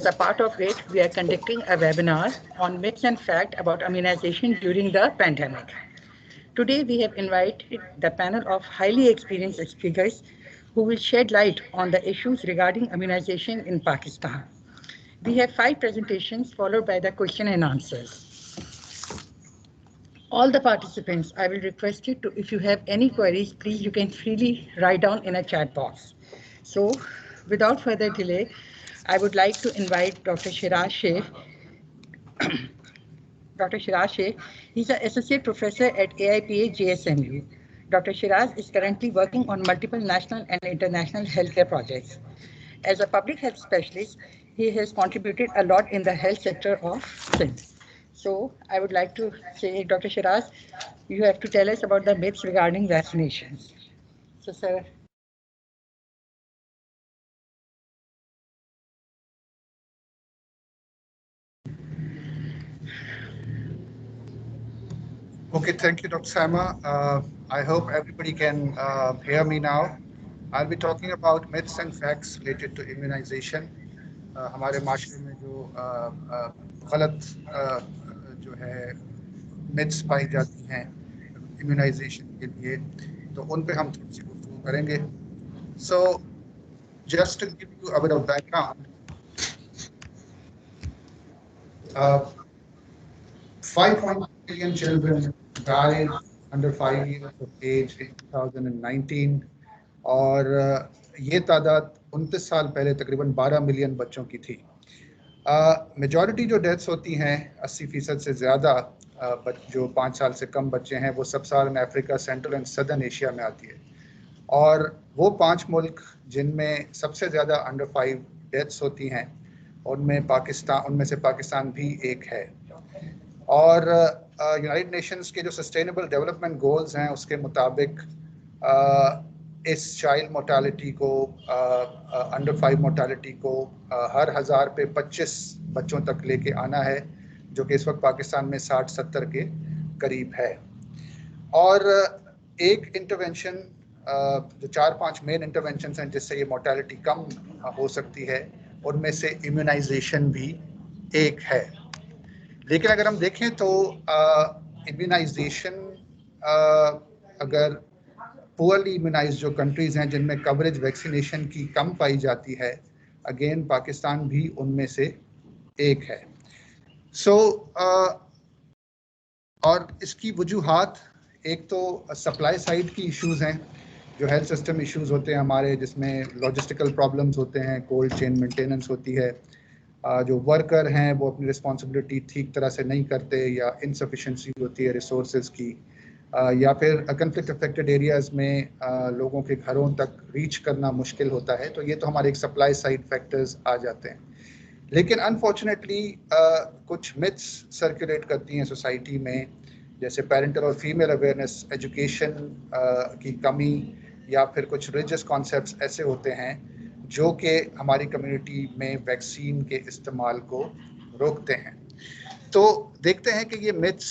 As a part of it, we are conducting a webinar on myths and facts about immunization during the pandemic. Today, we have invited the panel of highly experienced speakers who will shed light on the issues regarding immunization in Pakistan. We have 5 presentations followed by the question and answers. All the participants, I will request you to, if you have any queries, please you can freely write down in a chat box. So, without further delay, I would like to invite Dr. Shiraz Sheikh. Dr. Shiraz Sheikh, he's an associate professor at AIPA JSMU. Dr. Shiraz is currently working on multiple national and international healthcare projects. As a public health specialist, he has contributed a lot in the health sector of Sindh. So I would like to say, Dr. Shiraz, you have to tell us about the myths regarding vaccinations. So, sir. Okay, thank you, Dr. Sama. I hope everybody can hear me now. I'll be talking about myths and facts related to immunization. हमारे माशरे में जो गलत जो है myths पाई जाती हैं immunization के लिए, तो उन पे हम थोड़ी सी गुफ्तगू करेंगे. So, just to give you a bit of background, 5.1 million children died under 5 years of age in 2019 और ये तादाद 29 साल पहले तकरीबन 12 मिलियन बच्चों की थी. मेजॉरिटी जो डेथ्स होती हैं 80% से ज़्यादा जो 5 साल से कम बच्चे हैं वो सब Saharan Africa, central and southern Asia में आती है. और वो 5 मुल्क जिनमें सबसे ज़्यादा अंडर 5 डेथ्स होती हैं उनमें से पाकिस्तान भी एक है. और यूनाइटेड नेशंस के जो सस्टेनेबल डेवलपमेंट गोल्स हैं उसके मुताबिक इस चाइल्ड मोर्टालिटी को अंडर 5 मोर्टालिटी को हर 1000 पे 25 बच्चों तक लेके आना है, जो कि इस वक्त पाकिस्तान में 60-70 के करीब है. और एक इंटरवेंशन जो 4-5 मेन इंटरवेंशन हैं जिससे ये मोर्टालिटी कम हो सकती है, उनमें से इम्यूनाइजेशन भी एक है. लेकिन अगर हम देखें तो इम्यूनाइजेशन अगर पुअरली इम्यूनाइज जो कंट्रीज़ हैं जिनमें कवरेज वैक्सीनेशन की कम पाई जाती है, अगेन पाकिस्तान भी उनमें से एक है. और इसकी वजूहात एक तो सप्लाई साइड की इश्यूज़ हैं, जो हेल्थ सिस्टम इश्यूज़ होते हैं हमारे, जिसमें लॉजिस्टिकल प्रॉब्लम्स होते हैं, कोल्ड चेन मेंटेनेंस होती है, जो वर्कर हैं वो अपनी रिस्पॉन्सिबिलिटी ठीक तरह से नहीं करते या इनसफिशेंसी होती है रिसोर्सेज की, या फिर कन्फ्लिक्ट अफेक्टेड एरियाज़ में लोगों के घरों तक रीच करना मुश्किल होता है. तो ये तो हमारे एक सप्लाई साइड फैक्टर्स आ जाते हैं. लेकिन अनफॉर्चुनेटली कुछ मिथ्स सर्कुलेट करती हैं सोसाइटी में, जैसे पेरेंटल और फीमेल अवेयरनेस, एजुकेशन की कमी, या फिर कुछ रिलीजियस कॉन्सेप्ट्स ऐसे होते हैं जो कि हमारी कम्युनिटी में वैक्सीन के इस्तेमाल को रोकते हैं. तो देखते हैं कि ये मिथ्स,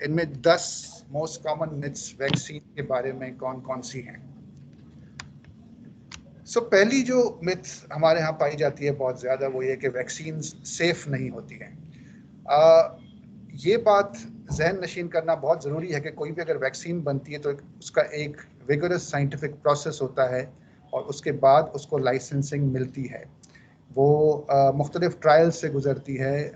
इनमें 10 मोस्ट कॉमन मिथ्स वैक्सीन के बारे में कौन कौन सी हैं. पहली जो मिथ हमारे यहाँ पाई जाती है बहुत ज़्यादा, वो ये कि वैक्सीन सेफ़ नहीं होती हैं. ये बात जहन नशीन करना बहुत ज़रूरी है कि कोई भी अगर वैक्सीन बनती है तो उसका एक विगरस साइंटिफिक प्रोसेस होता है और उसके बाद उसको लाइसेंसिंग मिलती है. वो मुख्तलिफ ट्रायल्स से गुज़रती है,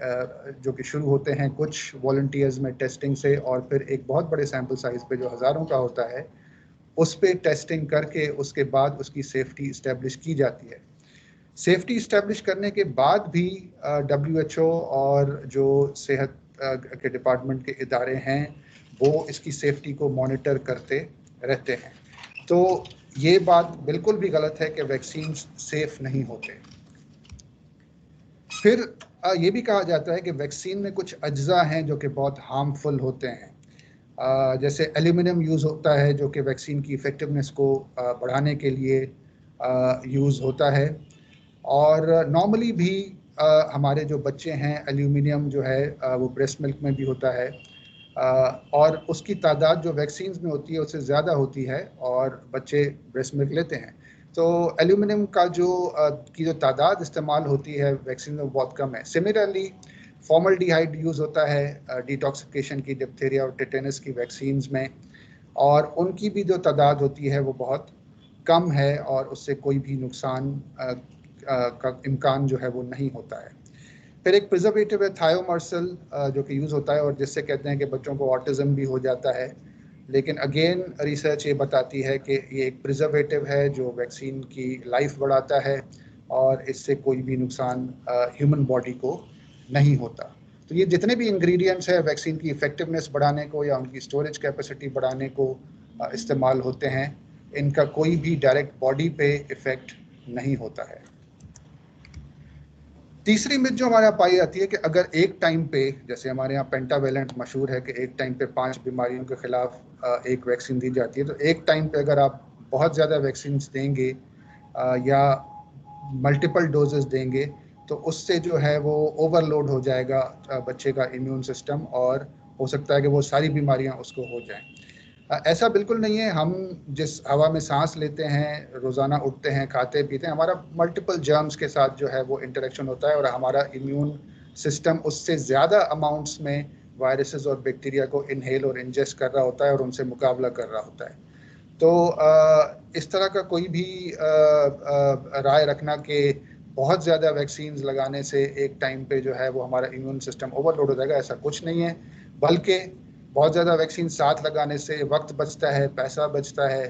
जो कि शुरू होते हैं कुछ वॉलंटियर्स में टेस्टिंग से, और फिर एक बहुत बड़े सैम्पल साइज़ पे जो हज़ारों का होता है उस पे टेस्टिंग करके उसके बाद उसकी सेफ्टी इस्टेब्लिश की जाती है. सेफ्टी इस्टेब्लिश करने के बाद भी WHO और जो सेहत के डिपार्टमेंट के इदारे हैं वो इसकी सेफ्टी को मॉनिटर करते रहते हैं. तो ये बात बिल्कुल भी गलत है कि वैक्सीन सेफ नहीं होते. फिर ये भी कहा जाता है कि वैक्सीन में कुछ अज्जा हैं जो कि बहुत हार्मफुल होते हैं. जैसे एल्यूमिनियम यूज़ होता है जो कि वैक्सीन की इफ़ेक्टिवनेस को बढ़ाने के लिए यूज़ होता है. और नॉर्मली भी हमारे जो बच्चे हैं, एल्यूमिनियम जो है वो ब्रेस्ट मिल्क में भी होता है, और उसकी तादाद जो वैक्सीन में होती है उससे ज़्यादा होती है और बच्चे ब्रेस्ट मिल्क लेते हैं. तो एल्यूमिनियम का की जो तादाद इस्तेमाल होती है वैक्सीन में बहुत कम है। सिमिलरली फॉर्मल्डिहाइड यूज़ होता है डिटॉक्सिफिकेशन की डिप्थीरिया और टेटेनस की वैक्सीन्स में, और उनकी भी जो तादाद होती है वो बहुत कम है और उससे कोई भी नुकसान का इम्कान जो है वो नहीं होता है। फिर एक प्रिजर्वेटिव है थायोमर्सल जो कि यूज़ होता है और जिससे कहते हैं कि बच्चों को ऑटिज्म भी हो जाता है, लेकिन अगेन रिसर्च ये बताती है कि ये एक प्रिजर्वेटिव है जो वैक्सीन की लाइफ बढ़ाता है और इससे कोई भी नुकसान ह्यूमन बॉडी को नहीं होता। तो ये जितने भी इंग्रेडिएंट्स हैं वैक्सीन की इफेक्टिवनेस बढ़ाने को या उनकी स्टोरेज कैपेसिटी बढ़ाने को इस्तेमाल होते हैं, इनका कोई भी डायरेक्ट बॉडी पे इफेक्ट नहीं होता है। तीसरी मिथ जो हमारे यहाँ पाई जाती है कि अगर एक टाइम पे, जैसे हमारे यहाँ पेंटावेलेंट मशहूर है कि एक टाइम पे 5 बीमारियों के खिलाफ एक वैक्सीन दी जाती है, तो एक टाइम पे अगर आप बहुत ज़्यादा वैक्सीन देंगे या मल्टीपल डोजेस देंगे तो उससे जो है वो ओवरलोड हो जाएगा बच्चे का इम्यून सिस्टम और हो सकता है कि वो सारी बीमारियां उसको हो जाएं। ऐसा बिल्कुल नहीं है। हम जिस हवा में सांस लेते हैं, रोज़ाना उठते हैं, खाते पीते हैं, हमारा मल्टीपल जर्म्स के साथ जो है वो इंटरेक्शन होता है और हमारा इम्यून सिस्टम उससे ज़्यादा अमाउंट्स में वायरसेस और बैक्टीरिया को इनहेल और इंजेस्ट कर रहा होता है और उनसे मुकाबला कर रहा होता है। तो इस तरह का कोई भी राय रखना कि बहुत ज़्यादा वैक्सीन्स लगाने से एक टाइम पे जो है वो हमारा इम्यून सिस्टम ओवरलोड हो जाएगा, ऐसा कुछ नहीं है। बल्कि बहुत ज़्यादा वैक्सीन साथ लगाने से वक्त बचता है, पैसा बचता है।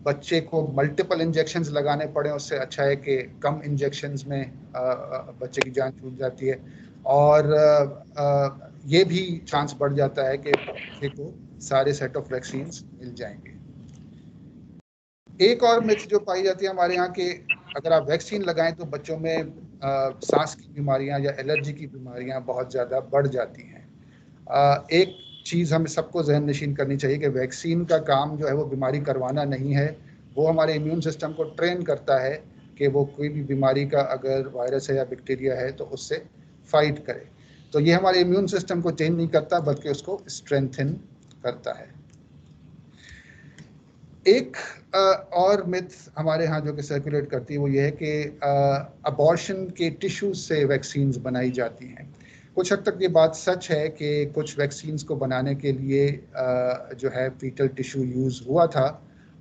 बच्चे को मल्टीपल इंजेक्शंस लगाने पड़े उससे अच्छा है कि कम इंजेक्शंस में बच्चे की जान छूट जाती है और ये भी चांस बढ़ जाता है कि बच्चे को सारे सेट ऑफ वैक्सीन्स मिल जाएंगे। एक और मिथ जो पाई जाती है हमारे यहाँ कि अगर आप वैक्सीन लगाएं तो बच्चों में सांस की बीमारियां या एलर्जी की बीमारियां बहुत ज़्यादा बढ़ जाती हैं। एक चीज़ हमें सबको जहन नशीन करनी चाहिए कि वैक्सीन का काम जो है वो बीमारी करवाना नहीं है, वो हमारे इम्यून सिस्टम को ट्रेन करता है कि वो कोई भी बीमारी का अगर वायरस है या बैक्टीरिया है तो उससे फाइट करे। तो ये हमारे इम्यून सिस्टम को चेंज नहीं करता बल्कि उसको स्ट्रेंथन करता है। एक और मिथ हमारे यहाँ जो कि सर्कुलेट करती है वो ये है कि अबॉर्शन के टिश्यूज से वैक्सीन्स बनाई जाती हैं। कुछ हद तक ये बात सच है कि कुछ वैक्सीन्स को बनाने के लिए जो है फीटल टिश्यू यूज़ हुआ था,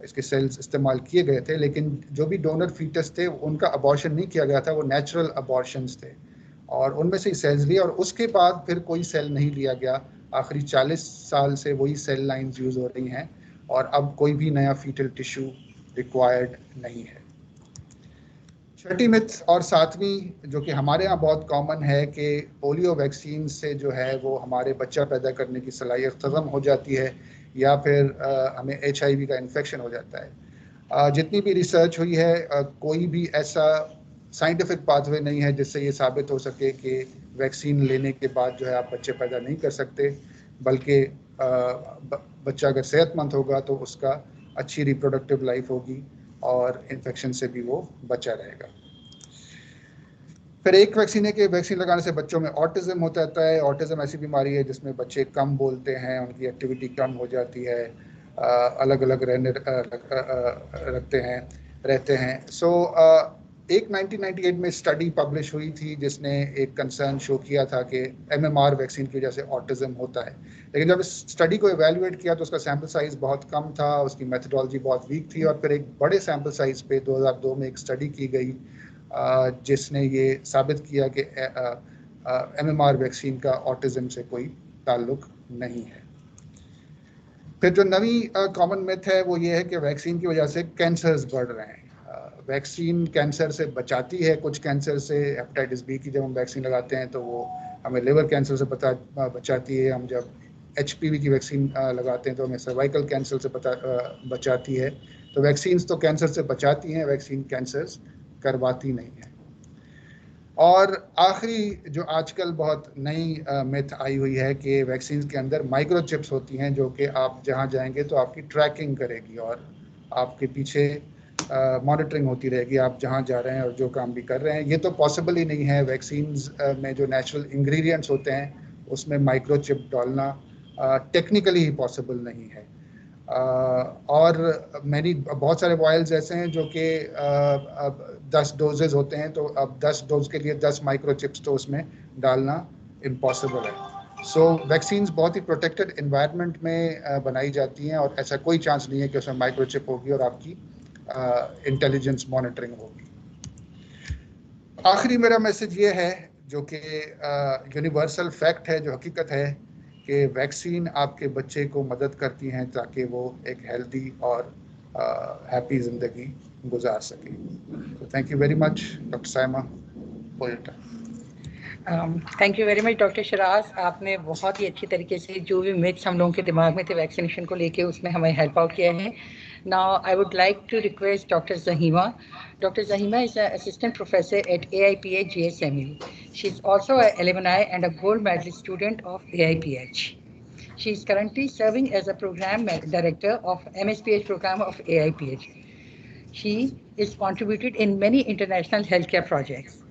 इसके सेल्स इस्तेमाल किए गए थे, लेकिन जो भी डोनर फीटस थे उनका अबॉर्शन नहीं किया गया था, वो नेचुरल अबॉर्शंस थे और उनमें से ही सेल्स लिए और उसके बाद फिर कोई सेल नहीं लिया गया। आखिरी 40 साल से वही सेल लाइन्स यूज़ हो रही हैं और अब कोई भी नया फीटल टिश्यू रिक्वायर्ड नहीं है। छठी मिथ और सातवीं जो कि हमारे यहाँ बहुत कॉमन है कि पोलियो वैक्सीन से जो है वो हमारे बच्चा पैदा करने की सलाहियत ख़त्म हो जाती है या फिर हमें HIV का इन्फेक्शन हो जाता है। जितनी भी रिसर्च हुई है कोई भी ऐसा साइंटिफिक पाथवे नहीं है जिससे ये साबित हो सके कि वैक्सीन लेने के बाद जो है आप बच्चे पैदा नहीं कर सकते, बल्कि बच्चा अगर सेहतमंद होगा तो उसका अच्छी रिप्रोडक्टिव लाइफ होगी और इन्फेक्शन से भी वो बचा रहेगा। फिर एक वैक्सीन है कि वैक्सीन लगाने से बच्चों में ऑटिज्म हो जाता है। ऑटिज्म ऐसी बीमारी है जिसमें बच्चे कम बोलते हैं, उनकी एक्टिविटी कम हो जाती है, अलग अलग रहते हैं। सो एक 1998 में स्टडी पब्लिश हुई थी जिसने एक कंसर्न शो किया था कि MMR वैक्सीन की वजह से ऑटिज्म होता है, लेकिन जब इस स्टडी को एवेल्युएट किया तो उसका सैम्पल साइज बहुत कम था, उसकी मेथडोलॉजी बहुत वीक थी और फिर एक बड़े सैम्पल साइज पे 2002 में एक स्टडी की गई जिसने ये साबित किया कि MMR वैक्सीन का ऑटिज्म से कोई ताल्लुक नहीं है। फिर जो नवी कॉमन मिथ है वो ये है कि वैक्सीन की वजह से कैंसर्स बढ़ रहे हैं। वैक्सीन कैंसर से बचाती है, कुछ कैंसर से, हेपेटाइटिस B की जब हम वैक्सीन लगाते हैं तो वो हमें लिवर कैंसर से बचाती है। हम जब HPV की वैक्सीन लगाते हैं तो हमें सर्वाइकल कैंसर से बचाती है। तो वैक्सीन्स तो कैंसर से बचाती हैं, वैक्सीन कैंसर्स करवाती नहीं है। और आखिरी जो आजकल बहुत नई मिथ आई हुई है कि वैक्सीन के अंदर माइक्रोचिप्स होती हैं जो कि आप जहां जाएंगे तो आपकी ट्रैकिंग करेगी और आपके पीछे मॉनिटरिंग होती रहेगी आप जहां जा रहे हैं और जो काम भी कर रहे हैं। ये तो पॉसिबल ही नहीं है। वैक्सीन्स में जो नेचुरल इंग्रेडिएंट्स होते हैं उसमें माइक्रोचिप डालना टेक्निकली ही पॉसिबल नहीं है। और बहुत सारे वायल्स ऐसे हैं जो कि 10 डोजेज होते हैं, तो अब 10 डोज के लिए 10 माइक्रोचिप्स तो उसमें डालना इम्पॉसिबल है। सो वैक्सीन्स बहुत ही प्रोटेक्टेड इन्वायरमेंट में बनाई जाती हैं और ऐसा कोई चांस नहीं है कि उसमें माइक्रोचिप होगी और आपकी इंटेलिजेंस मॉनिटरिंग होगी। आखिरी मेरा मैसेज ये है, जो कि यूनिवर्सल फैक्ट है, जो हकीकत है, कि वैक्सीन आपके बच्चे को मदद करती हैं ताकि वो एक हेल्दी और हैप्पी ज़िंदगी गुजार सके। So thank you very much, Dr. Saima, for your time. Thank you very much doctor Sharaz, आपने बहुत ही अच्छी तरीके से जो भी मिथ्स हम लोगों के दिमाग में थे वैक्सीनेशन को लेके उसमें हमें हेल्प आउट किया है। Now I would like to request doctor Zahima. Dr. Zahima is an assistant professor at AIPH GSMU. She is also an alumni and a gold medalist student of AIPH. She is currently serving as a program director of MSPH program of AIPH. She is contributed in many international healthcare projects.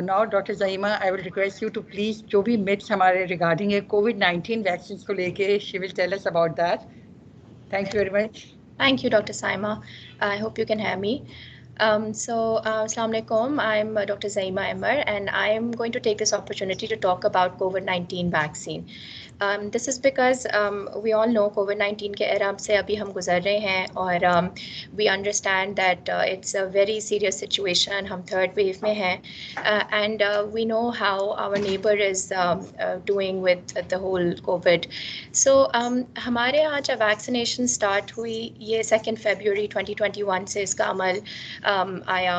Now, Dr. Zahima, I will request you to please, जो भी myths हमारे regarding COVID-19 vaccines को लेके, she will tell us about that. Thank you very much. Thank you, Dr. Saima. I hope you can hear me. Assalamu alaikum. I'm Dr. Zahima Emmer, and I am going to take this opportunity to talk about COVID-19 vaccine. This is because we all know COVID-19 के era से अभी हम गुजर रहे हैं, और we understand that it's a very serious situation. हम third wave में हैं, and we know how our neighbor is doing with the whole COVID. So हमारे यहाँ जब vaccination start हुई, ये 2 February 2021 से इसका अमल आया,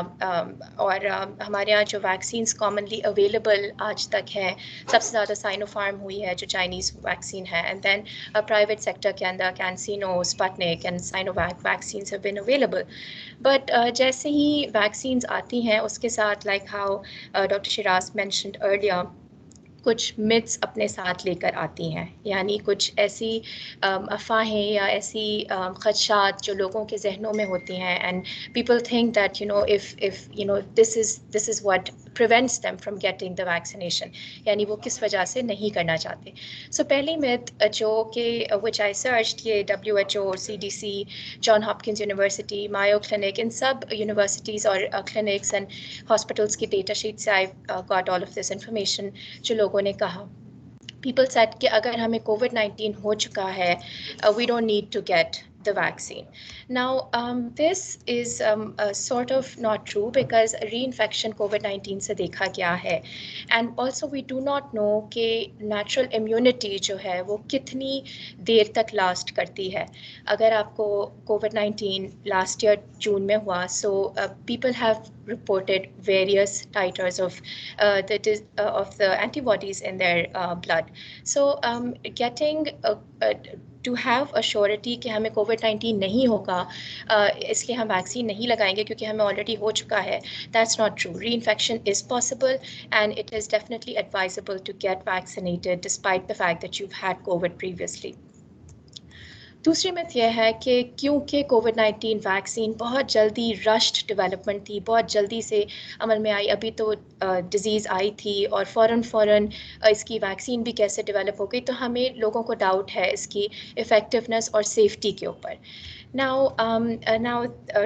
और हमारे यहाँ जो वैक्सीन्स कॉमनली अवेलेबल आज तक हैं, सबसे ज़्यादा साइनोफार्म हुई है जो चाइनीज़ वैक्सीन है, एंड देन प्राइवेट सेक्टर के अंदर CanSino, Sputnik and Sinovac vaccines have been available. But जैसे ही वैक्सीन्स आती हैं उसके साथ, like how doctor Shiraz mentioned earlier, कुछ मिथ्स अपने साथ लेकर आती हैं, यानी कुछ ऐसी अफवाहें या ऐसी खदशात जो लोगों के जहनों में होती हैं, and people think that this is what prevents them from getting the vaccination, यानी वो किस वजह से नहीं करना चाहते। So पहली myth जो कि which I searched, ये WHO, CDC, John Hopkins University, Mayo Clinic, इन सब universities और clinics and hospitals की data sheet से I got all of this information, जो लोगों ने कहा, people said कि अगर हमें COVID-19 हो चुका है, we don't need to get the vaccine. Now, this is sort of not true, because reinfection COVID-19 से देखा गया है, and also we do not know कि natural immunity जो है वो कितनी देर तक last करती है। अगर आपको COVID-19 last year जून में हुआ, so people have reported various titers of the antibodies in their blood. So getting to have a surety कि हमें COVID-19 नहीं होगा, इसलिए हम वैक्सीन नहीं लगाएंगे क्योंकि हमें ऑलरेडी हो चुका है, that's not true. Reinfection is possible, and it is definitely advisable to get vaccinated despite the fact that you've had COVID previously. दूसरी मिथ यह है कि क्योंकि कोविड-19 वैक्सीन बहुत जल्दी रश्ड डेवलपमेंट थी, बहुत जल्दी से अमल में आई, अभी तो डिज़ीज़ आई थी और फ़ौरन इसकी वैक्सीन भी कैसे डेवलप हो गई, तो हमें लोगों को डाउट है इसकी इफ़ेक्टिवनेस और सेफ्टी के ऊपर। Now,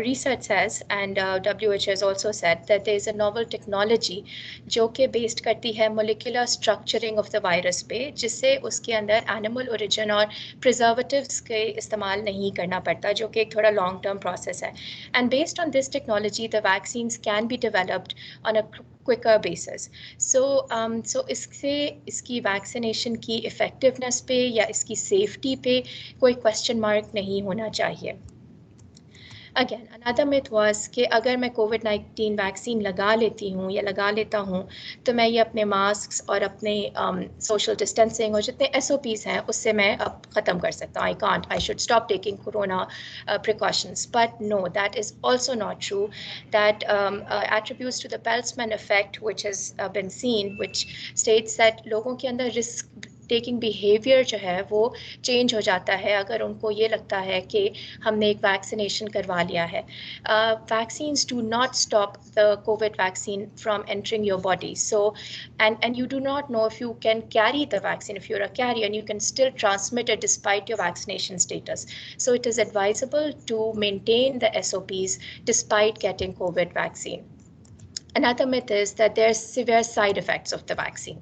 research says, and WHO has also said, that there is a novel technology जो कि based करती है molecular structuring of the virus पे, जिससे उसके अंदर animal origin और preservatives के इस्तेमाल नहीं करना पड़ता, जो कि एक थोड़ा long term process है. And based on this technology, the vaccines can be developed on a quicker basis. So इससे इसकी vaccination की effectiveness पे या इसकी safety पे कोई question mark नहीं होना चाहिए. Again, another myth was कि अगर मैं COVID-19 वैक्सीन लगा लेती हूँ या लगा लेता हूँ तो मैं ये अपने मास्क और अपने सोशल डिस्टेंसिंग और जितने SOPs हैं उससे मैं अब ख़त्म कर सकता हूँ. I should stop taking corona precautions. But no, that is also not true. That attributes to the Peltzman effect, which has been seen, which states that लोगों के अंदर टेकिंग बिहेवियर जो है वो चेंज हो जाता है अगर उनको ये लगता है कि हमने एक वैक्सीनेशन करवा लिया है. Vaccines do not stop the COVID vaccine from entering your body. So, and you do not know if you can carry the vaccine. If you're a carrier, and you can still transmit it despite your vaccination status. So it is advisable to maintain the SOPs despite getting COVID vaccine. Another myth is that there are severe side effects of the vaccine.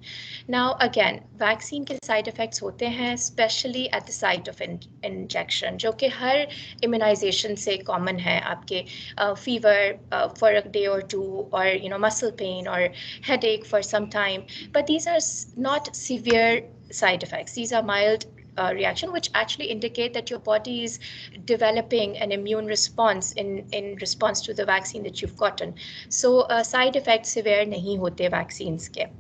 Now, again, vaccine के side effects होते हैं, especially at the site of injection, जो कि हर immunization से common है. आपके fever for a day or two, or muscle pain or headache for some time. But these are not severe side effects. These are mild reaction, which actually indicate that your body is developing an immune response in response to the vaccine that you've gotten. So side effects severe nahi hote vaccines ke.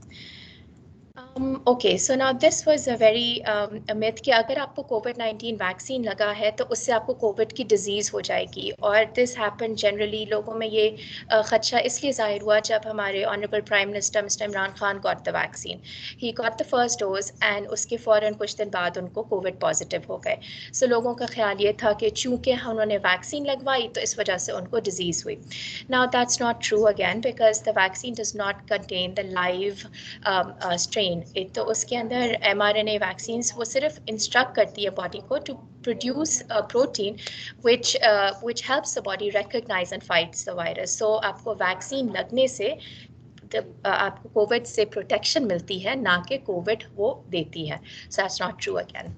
Okay, so now this was a very a myth कि अगर आपको COVID-19 vaccine लगा है तो उससे आपको Covid की disease हो जाएगी. और दिस हैपन जनरली, लोगों में ये खदशा इसलिए ज़ाहिर हुआ जब हमारे honourable prime minister mister Imran Khan got the vaccine. He got the first dose and उसके फ़ौरन कुछ दिन बाद उनको कोविड पॉजिटिव हो गए. सो लोगों का ख्याल ये था कि चूँकि उन्होंने वैक्सीन लगवाई तो इस वजह से उनको डिजीज़ हुई. Now that's not true again, because the vaccine does not contain the live strain. तो उसके अंदर mRNA वैक्सीन्स वो सिर्फ इंस्ट्रक्ट करती है बॉडी को to produce protein which helps the body recognize and fights the virus. So आपको vaccine लगने से आपको कोविड से प्रोटेक्शन मिलती है, ना कि कोविड वो देती है. So that's not true again.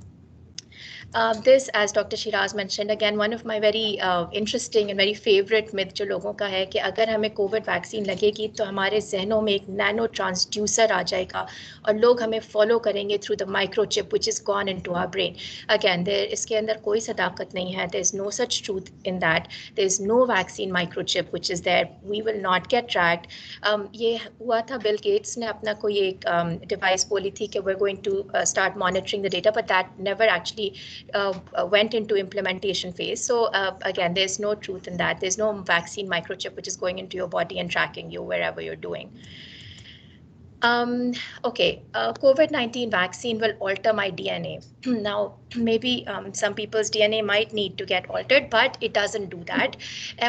This, as Dr. Shiraz mentioned, again, one of my very interesting and very favorite myth जो लोगों का है कि अगर हमें कोविड वैक्सीन लगेगी तो हमारे जहनों में एक नैनो ट्रांसड्यूसर आ जाएगा और लोग हमें फॉलो करेंगे through the microchip which is gone into our brain. Again, इसके अंदर कोई सदाकत नहीं है. There is no such truth in that. There is no vaccine microchip which is there. We will not get tracked. ये हुआ था, Bill Gates ने अपना कोई एक डिवाइस बोली थी कि we're going to start monitoring the data, but that never actually went into implementation phase. So again, there's no truth in that. There's no vaccine microchip which is going into your body and tracking you wherever you're doing. Okay, COVID-19 vaccine will alter my DNA. Now, maybe some people's DNA might need to get altered, but it doesn't do that.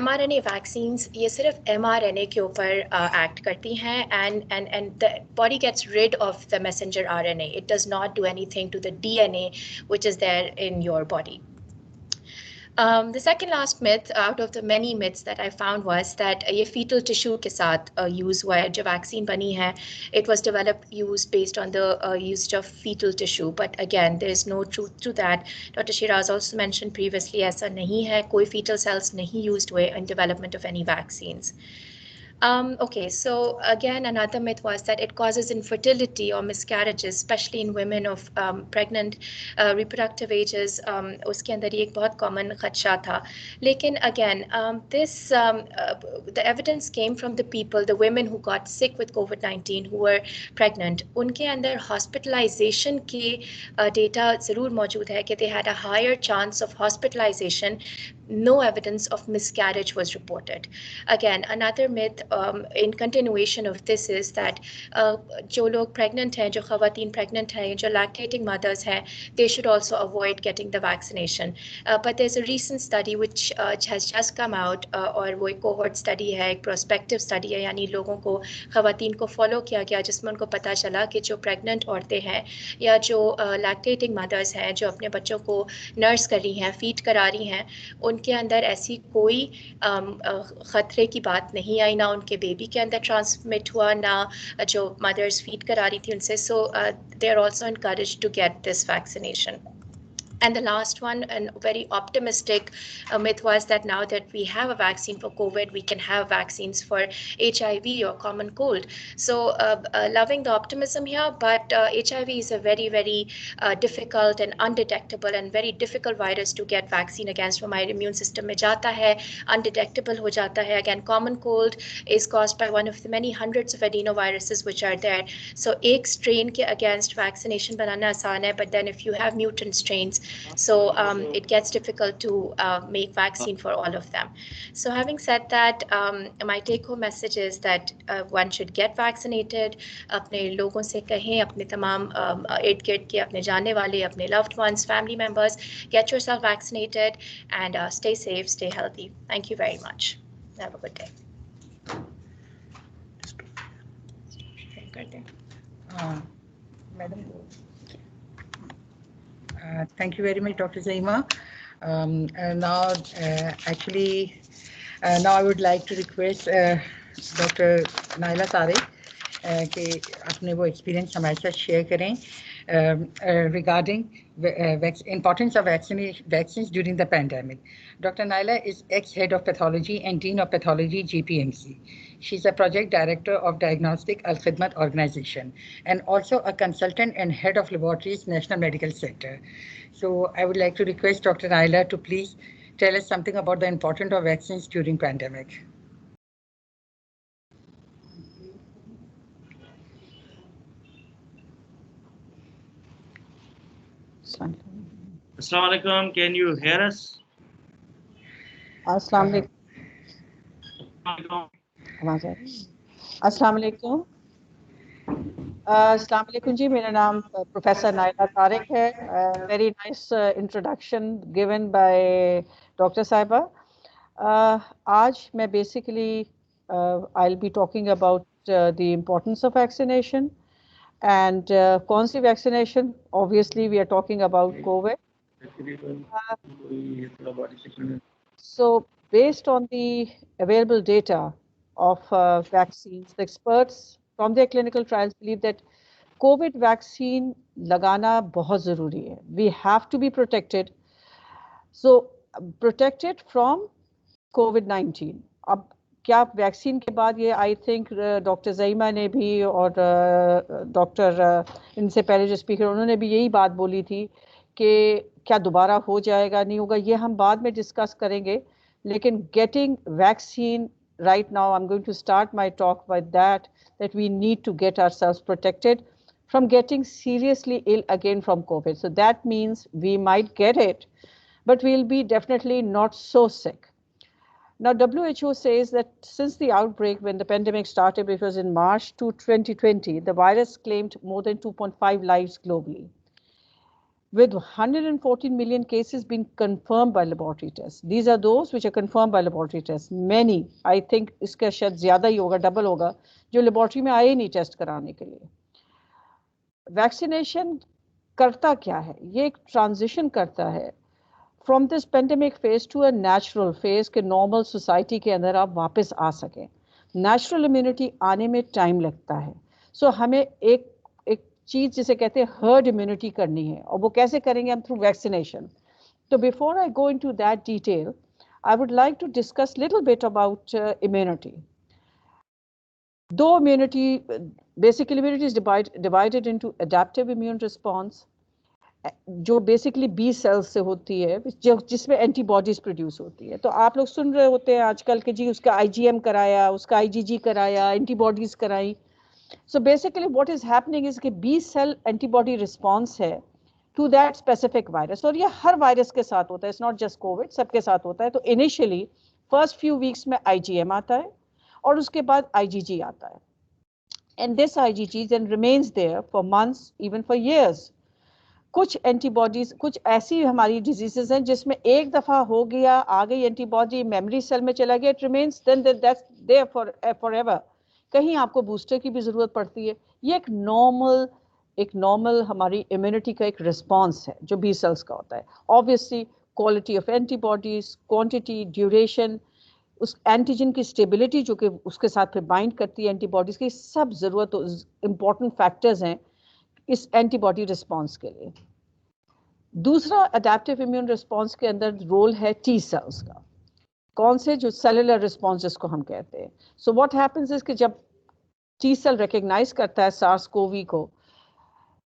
mRNA vaccines, ये सिर्फ mRNA के ऊपर act करती हैं, and the body gets rid of the messenger RNA. It does not do anything to the DNA which is there in your body. The second last myth out of the many myths that I found was that ये fetal tissue के साथ use हुआ है. जो vaccine बनी है, it was used based on the usage of fetal tissue. But again, there is no truth to that. Dr. Shiraz also mentioned previously ऐसा नहीं है, कोई fetal cells नहीं used हुए in development of any vaccines. Okay, so again, another myth was that it causes infertility or miscarriages, especially in women of pregnant reproductive ages. उसके अंदर ये एक बहुत common खदशा था. लेकिन again, the evidence came from the people, the women who got sick with COVID-19 who were pregnant. उनके अंदर hospitalization के data ज़रूर मौजूद है कि they had a higher chance of hospitalization. No evidence of miscarriage was reported. Again, another myth in continuation of this is that जो लोग pregnant हैं, जो ख़वातीन pregnant हैं, जो lactating mothers हैं, they should also avoid getting the vaccination. But there's a recent study which has just come out, और वो एक cohort study है, एक prospective study है, यानी लोगों को, ख़वातीन को follow किया गया, जिसमें उनको पता चला कि जो pregnant औरतें हैं या जो lactating mothers हैं, जो अपने बच्चों को nurse कर रही हैं, feed करा रही हैं, उनके अंदर ऐसी कोई खतरे की बात नहीं आई, ना उनके बेबी के अंदर ट्रांसमिट हुआ, ना जो मदर्स फीड करा रही थी उनसे. So they are also encouraged to get this vaccination. And the last one, and very optimistic myth, was that now that we have a vaccine for COVID, we can have vaccines for HIV or common cold. So loving the optimism here, but HIV is a very, very difficult and undetectable and very difficult virus to get vaccine against. हमारे immune system में जाता है, undetectable हो जाता है. Again, common cold is caused by one of the many hundreds of adenoviruses which are there. So एक strain के against vaccination बनाना आसान है, but then if you have mutant strains, So it gets difficult to make vaccine for all of them. So having said that, my take-home message is that one should get vaccinated. अपने लोगों से कहें, अपने तमाम इर्द-गिर्द के अपने जानने वाले, अपने loved ones, family members, get yourself vaccinated and stay safe, stay healthy. Thank you very much. Have a good day. Madam. Thank you very much, Dr. Zaima. Now I would like to request Dr. Naila Tariq कि अपने वो experience हमारे साथ share करें regarding importance of vaccines during the pandemic. Dr. Naila is ex-head of pathology and dean of pathology GPMC. She's a project director of Diagnostic Al Khidmat organization and also a consultant and head of laboratories National Medical Center. So I would like to request Dr. Naila to please tell us something about the importance of vaccines during pandemic. Assalamu alaikum. Can you hear us? Assalamu alaikum. Assalamu alaikum ji, मेरा नाम Professor Naila Tariq है. Very nice introduction given by Dr. Saiba. आज मैं basically I'll be talking about the importance of vaccination. And कौन सी vaccination? Obviously, we are talking about COVID. So, based on the available data of vaccines, the experts from their clinical trials believe that COVID vaccine लगाना बहुत ज़रूरी है. We have to be protected. So, protected from COVID-19. अब क्या vaccine के बाद ये I think doctor ज़ईमा ने भी और डॉक्टर इनसे पहले जो स्पीकर उन्होंने भी यही बात बोली थी कि क्या दोबारा हो जाएगा नहीं होगा, ये हम बाद में डिस्कस करेंगे. लेकिन getting vaccine right now I'm going to start my talk with that we need to get ourselves protected from getting seriously ill again from COVID. So that means we might get it, but we'll be definitely not so sick. Now, WHO says that since the outbreak, when the pandemic started, which was in March 2020, the virus claimed more than 2.5 lives globally, with 114 million cases being confirmed by laboratory tests. These are those which are confirmed by laboratory tests. Many, I think, इसका शायद ज़्यादा ही होगा, double होगा, जो laboratory में आए नहीं test कराने के लिए. Vaccination करता क्या है? ये एक transition करता है from this pandemic phase to a natural phase के normal society के अंदर आप वापस आ सकें. Natural immunity आने में time लगता है. So हमें एक चीज़ जिसे कहते हैं herd immunity करनी है, और वो कैसे करेंगे हम? through vaccination. So before I go into that detail, I would like to discuss little bit about immunity. Though immunity, basic immunity is divided into adaptive immune response, जो बेसिकली बी सेल्स से होती है, जिसमें antibodies produce होती है. तो आप लोग सुन रहे होते हैं आजकल के जी उसका आईजीएम कराया, उसका आईजीजी कराया, एंटीबॉडीज कराई. So basically what is happening is कि बी सेल एंटीबॉडी रिस्पॉन्स है टू दैट स्पेसिफिक वायरस, और ये हर वायरस के साथ होता है, इट्स नॉट जस्ट कोविड, सबके साथ होता है. तो इनिशियली फर्स्ट फ्यू वीक्स में आईजीएम आता है और उसके बाद आईजीजी आता है, and this IgG then remains there for months, even for years. कुछ एंटीबॉडीज, कुछ ऐसी हमारी डिजीजेस हैं जिसमें एक दफ़ा हो गया, आ गई एंटीबॉडी, मेमोरी सेल में चला गया, it remains then that's there forever. कहीं आपको बूस्टर की भी ज़रूरत पड़ती है. ये एक नॉर्मल हमारी इम्यूनिटी का एक रिस्पॉन्स है जो बी सेल्स का होता है. Obviously quality of antibodies, quantity, duration, उस एंटीजन की स्टेबिलिटी जो कि उसके साथ फिर बाइंड करती है एंटीबॉडीज की, सब ज़रूरत इंपॉर्टेंट फैक्टर्स हैं इस एंटीबॉडी रिस्पॉन्स के लिए. दूसरा अडेप्टिव इम्यून रिस्पॉन्स के अंदर रोल है टी सेल्स का. कौन से? जो सेलुलर रिस्पॉन्स जिसको हम कहते हैं. सो व्हाट हैपेंस इज कि जब टी सेल रिकग्नाइज करता है सार्स कोवी को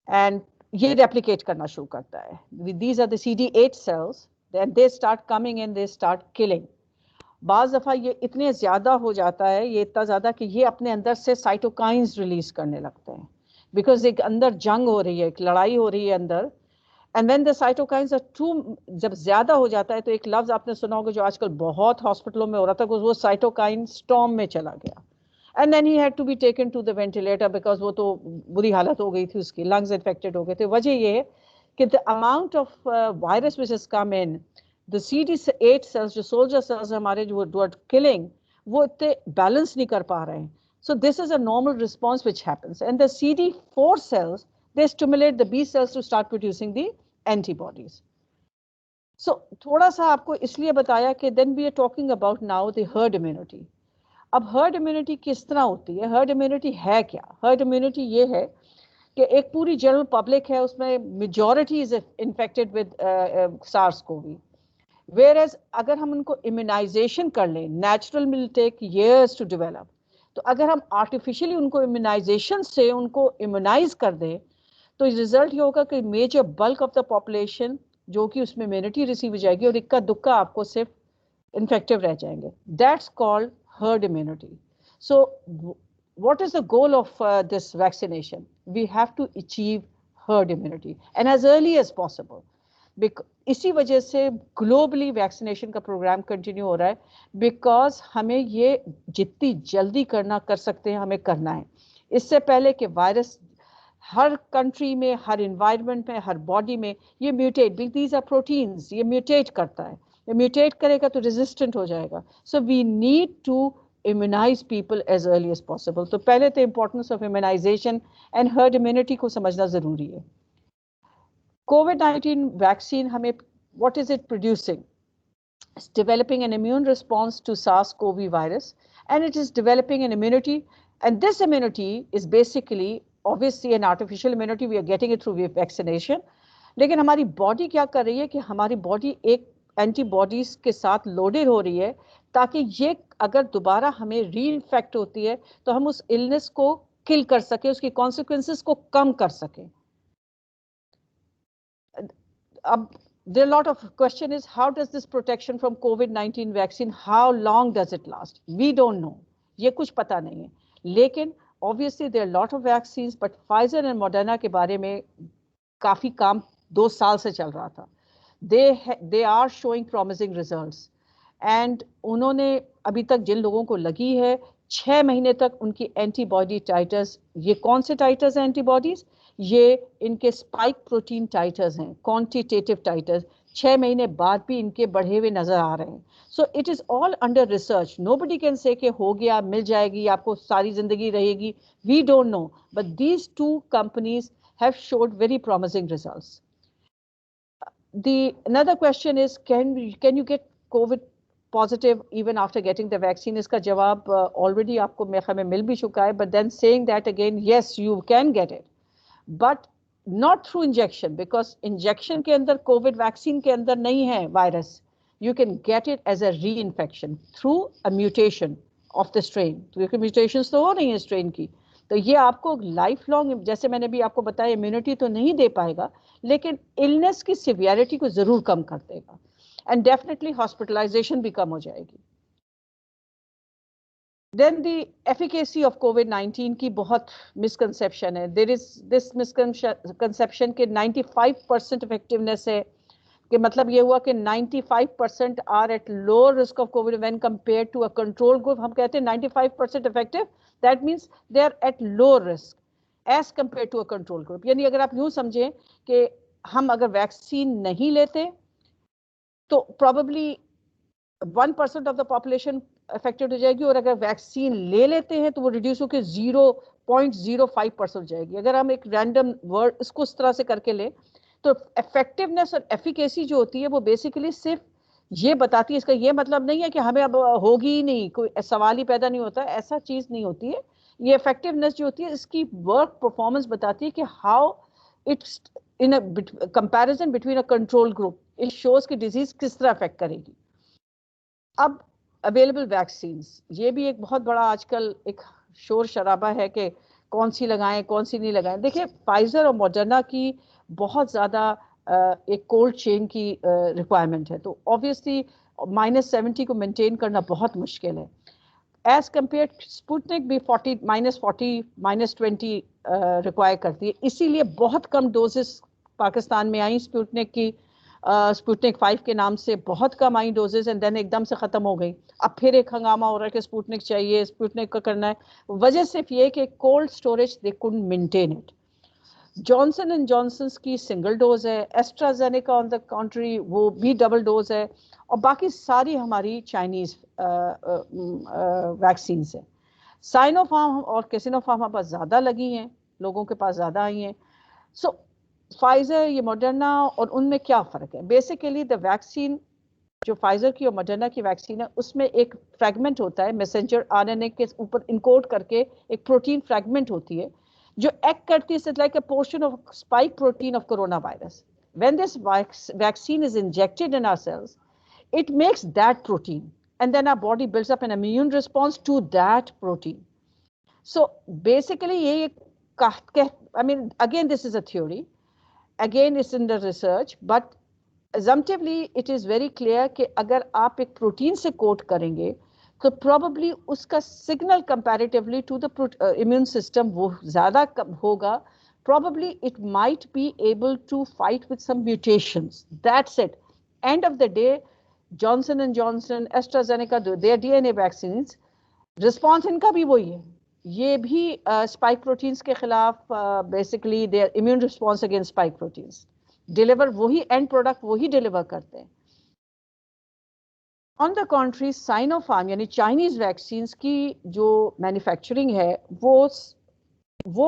एंड ये रेप्लिकेट करना शुरू करता है, these are the CD8 cells, then they start coming and they start killing. बाज़ दफ़ा ये इतने ज़्यादा हो जाता है, ये इतना ज़्यादा कि ये अपने अंदर से साइटोकाइंस रिलीज करने लगते हैं, बिकॉज एक अंदर जंग हो रही है, एक लड़ाई हो रही है अंदर, and when the cytokines are too, जब ज्यादा हो जाता है तो एक लफ्ज आपने सुना होगा जो आजकल बहुत हॉस्पिटलों में हो रहा था, वो साइटोकाइन स्टॉर्म में चला गया, and then he had to be taken to the ventilator because वो तो बुरी हालत हो गई थी उसकी, लंग्स इन्फेक्टेड हो गए थे। वजह ये है कि the amount of virus which is come in the CD8 cells, जो सोल्जर सेल्स हमारे जो किलिंग, वो इतने बैलेंस नहीं कर पा रहे हैं। So this is a normal response which happens, and the CD4 cells, they stimulate the B cells to start producing the antibodies. So थोड़ा सा आपको इसलिए बताया कि then we are talking about now the herd immunity. अब herd immunity किस तरह होती है? herd immunity है क्या? herd immunity ये है कि एक पूरी जनरल पब्लिक है, उसमें majority is infected with SARS-CoV, whereas अगर हम उनको इम्यूनाइजेशन कर लें, natural will take years to develop, तो अगर हम आर्टिफिशियली उनको इम्यूनाइजेशन से उनको इम्यूनाइज कर दें तो रिजल्ट ये होगा कि major bulk of the population जो कि उसमें इम्यूनिटी रिसीव हो जाएगी और इक्का दुक्का आपको सिर्फ इन्फेक्टिव रह जाएंगे। That's called herd immunity. So what is the goal of this vaccination? We have to achieve herd immunity and as early as possible. इसी वजह से ग्लोबली वैक्सीनेशन का प्रोग्राम कंटिन्यू हो रहा है, बिकॉज हमें ये जितनी जल्दी करना कर सकते हैं हमें करना है, इससे पहले कि वायरस हर कंट्री में, हर इन्वायरमेंट में, हर बॉडी में ये म्यूटेट, दीज आर प्रोटीन्स, ये म्यूटेट करता है, ये म्यूटेट करेगा तो रेजिस्टेंट हो जाएगा। So we need to immunize people as early as possible. तो पहले तो importance of immunization and herd immunity को समझना जरूरी है। COVID-19 vaccine हमें, what is it producing? It's developing an immune response to SARS-CoV virus, and it is developing an immunity, and this immunity is basically obviously an artificial immunity. We are getting it through vaccination. लेकिन हमारी body क्या कर रही है कि हमारी body एक antibodies के साथ लोडेड हो रही है ताकि ये अगर दोबारा हमें री-इन्फेक्ट होती है तो हम उस इलनेस को किल कर सके, उसकी कॉन्सिक्वेंसेस को कम कर सके। अब there are a lot of question is how does this protection from COVID-19 vaccine, how long does it last? We don't know. ये कुछ पता नहीं है, लेकिन obviously there are a lot of vaccines, but Pfizer and Moderna के बारे में काफी काम 2 साल से चल रहा था। They are showing promising results, and उन्होंने अभी तक जिन लोगों को लगी है 6 महीने तक उनकी एंटीबॉडी टाइटर्स, ये कौन से टाइटर्स हैं एंटीबॉडीज? ये इनके स्पाइक प्रोटीन टाइटर्स हैं, क्वांटिटेटिव टाइटर्स, 6 महीने बाद भी इनके बढ़े हुए नजर आ रहे हैं। So it is all under research, nobody can say कि हो गया, मिल जाएगी, आपको सारी जिंदगी रहेगी, we don't know, but these 2 companies have showed very promising results. Another question is, can you get COVID positive even after getting the vaccine? इसका जवाब already आपको मेरे ख्याल में मिल भी चुका है, but then saying that again, yes, you can get it, but not through injection, because injection के अंदर COVID vaccine के अंदर नहीं है virus. You can get it as a reinfection through a mutation of the strain. क्योंकि mutations तो हो रही हैं strain की, तो ये आपको लाइफ लॉन्ग, जैसे मैंने भी आपको बताया, इम्यूनिटी तो नहीं दे पाएगा लेकिन इलनेस की सिवियरिटी को जरूर कम कर देगा, एंड डेफिनेटली हॉस्पिटलाइजेशन भी कम हो जाएगी। Then the efficacy of COVID-19 की बहुत मिसकंसेप्शन है। देयर इज दिस मिसकंसेप्शन के 95% इफेक्टिवनेस है, कि मतलब ये हुआ कि 95% are at lower risk of COVID when compared to a control group. हम कहते हैं 95% effective, that means they are at lower risk as compared to a control group. यानी अगर आप यूं समझें कि हम अगर वैक्सीन नहीं लेते तो probably 1% of the population affected हो जाएगी, और अगर वैक्सीन ले लेते हैं तो वो रिड्यूस होकर 0.05% हो जाएगी। अगर हम एक रैंडम वर्ड इसको इस तरह से करके लें तो इफेक्टिवनेस और एफिकेसी जो होती है वो बेसिकली सिर्फ ये बताती है, इसका ये मतलब नहीं है कि हमें अब होगी ही नहीं, कोई सवाल ही पैदा नहीं होता, ऐसा चीज नहीं होती है। ये इफेक्टिवनेस जो होती है इसकी वर्क परफॉर्मेंस बताती है कि how it's in a comparison between a control group, it shows कि डिजीज किस तरह अफेक्ट करेगी। अब अवेलेबल वैक्सीन्स, ये भी एक बहुत बड़ा आजकल एक शोर शराबा है कि कौन सी लगाएं कौन सी नहीं लगाएं। देखिए, फाइजर और मॉडर्ना की बहुत ज़्यादा एक कोल्ड चेन की रिक्वायरमेंट है, तो ऑब्वियसली -70 को मेंटेन करना बहुत मुश्किल है। एज कम्पेयर स्पुतनिक भी -40 -20 रिक्वायर करती है, इसीलिए बहुत कम डोजेस पाकिस्तान में आई स्पुतनिक की, स्पुतनिक 5 के नाम से बहुत कम आई डोजेस एंड देन एकदम से ख़त्म हो गई। अब फिर एक हंगामा हो रहा है कि स्पुतनिक चाहिए, स्पुतनिक का करना है। वजह सिर्फ ये कि cold storage they couldn't maintain it. Johnson and Johnson की सिंगल डोज है, एस्ट्राजेनेका ऑन द कंट्री वो भी डबल डोज है, और बाकी सारी हमारी चाइनीज वैक्सीन है। साइनोफार्म और केसिनोफार्म हमारे पास ज़्यादा लगी हैं, लोगों के पास ज़्यादा आई हैं। सो फाइजर, ये मॉडर्ना, और उनमें क्या फ़र्क है? बेसिकली द वैक्सीन जो फाइजर की और मॉडर्ना की वैक्सीन है उसमें एक फ्रैगमेंट होता है, मैसेंजर आरएनए के ऊपर इनकोड करके एक प्रोटीन फ्रैगमेंट होती है जो एक्ट करती है like a portion of spike protein of corona virus. When this vaccine is injected in our cells, it makes that protein, and then our body builds up an immune response to that protein. So basically I mean, again, this is a theory, again it's in the research, but assumptively it is very clear कि अगर आप एक protein से coat करेंगे तो probably उसका signal comparatively to the immune system वो ज़्यादा होगा, probably it might be able to fight with some mutations. That's it. End of the day, Johnson and Johnson, AstraZeneca, their DNA vaccines, response इनका भी वही है। ये भी spike proteins के खिलाफ basically their immune response against spike proteins deliver वही end product वही deliver करते हैं। On the contrary, Sinopharm यानी Chinese vaccines की जो manufacturing है वो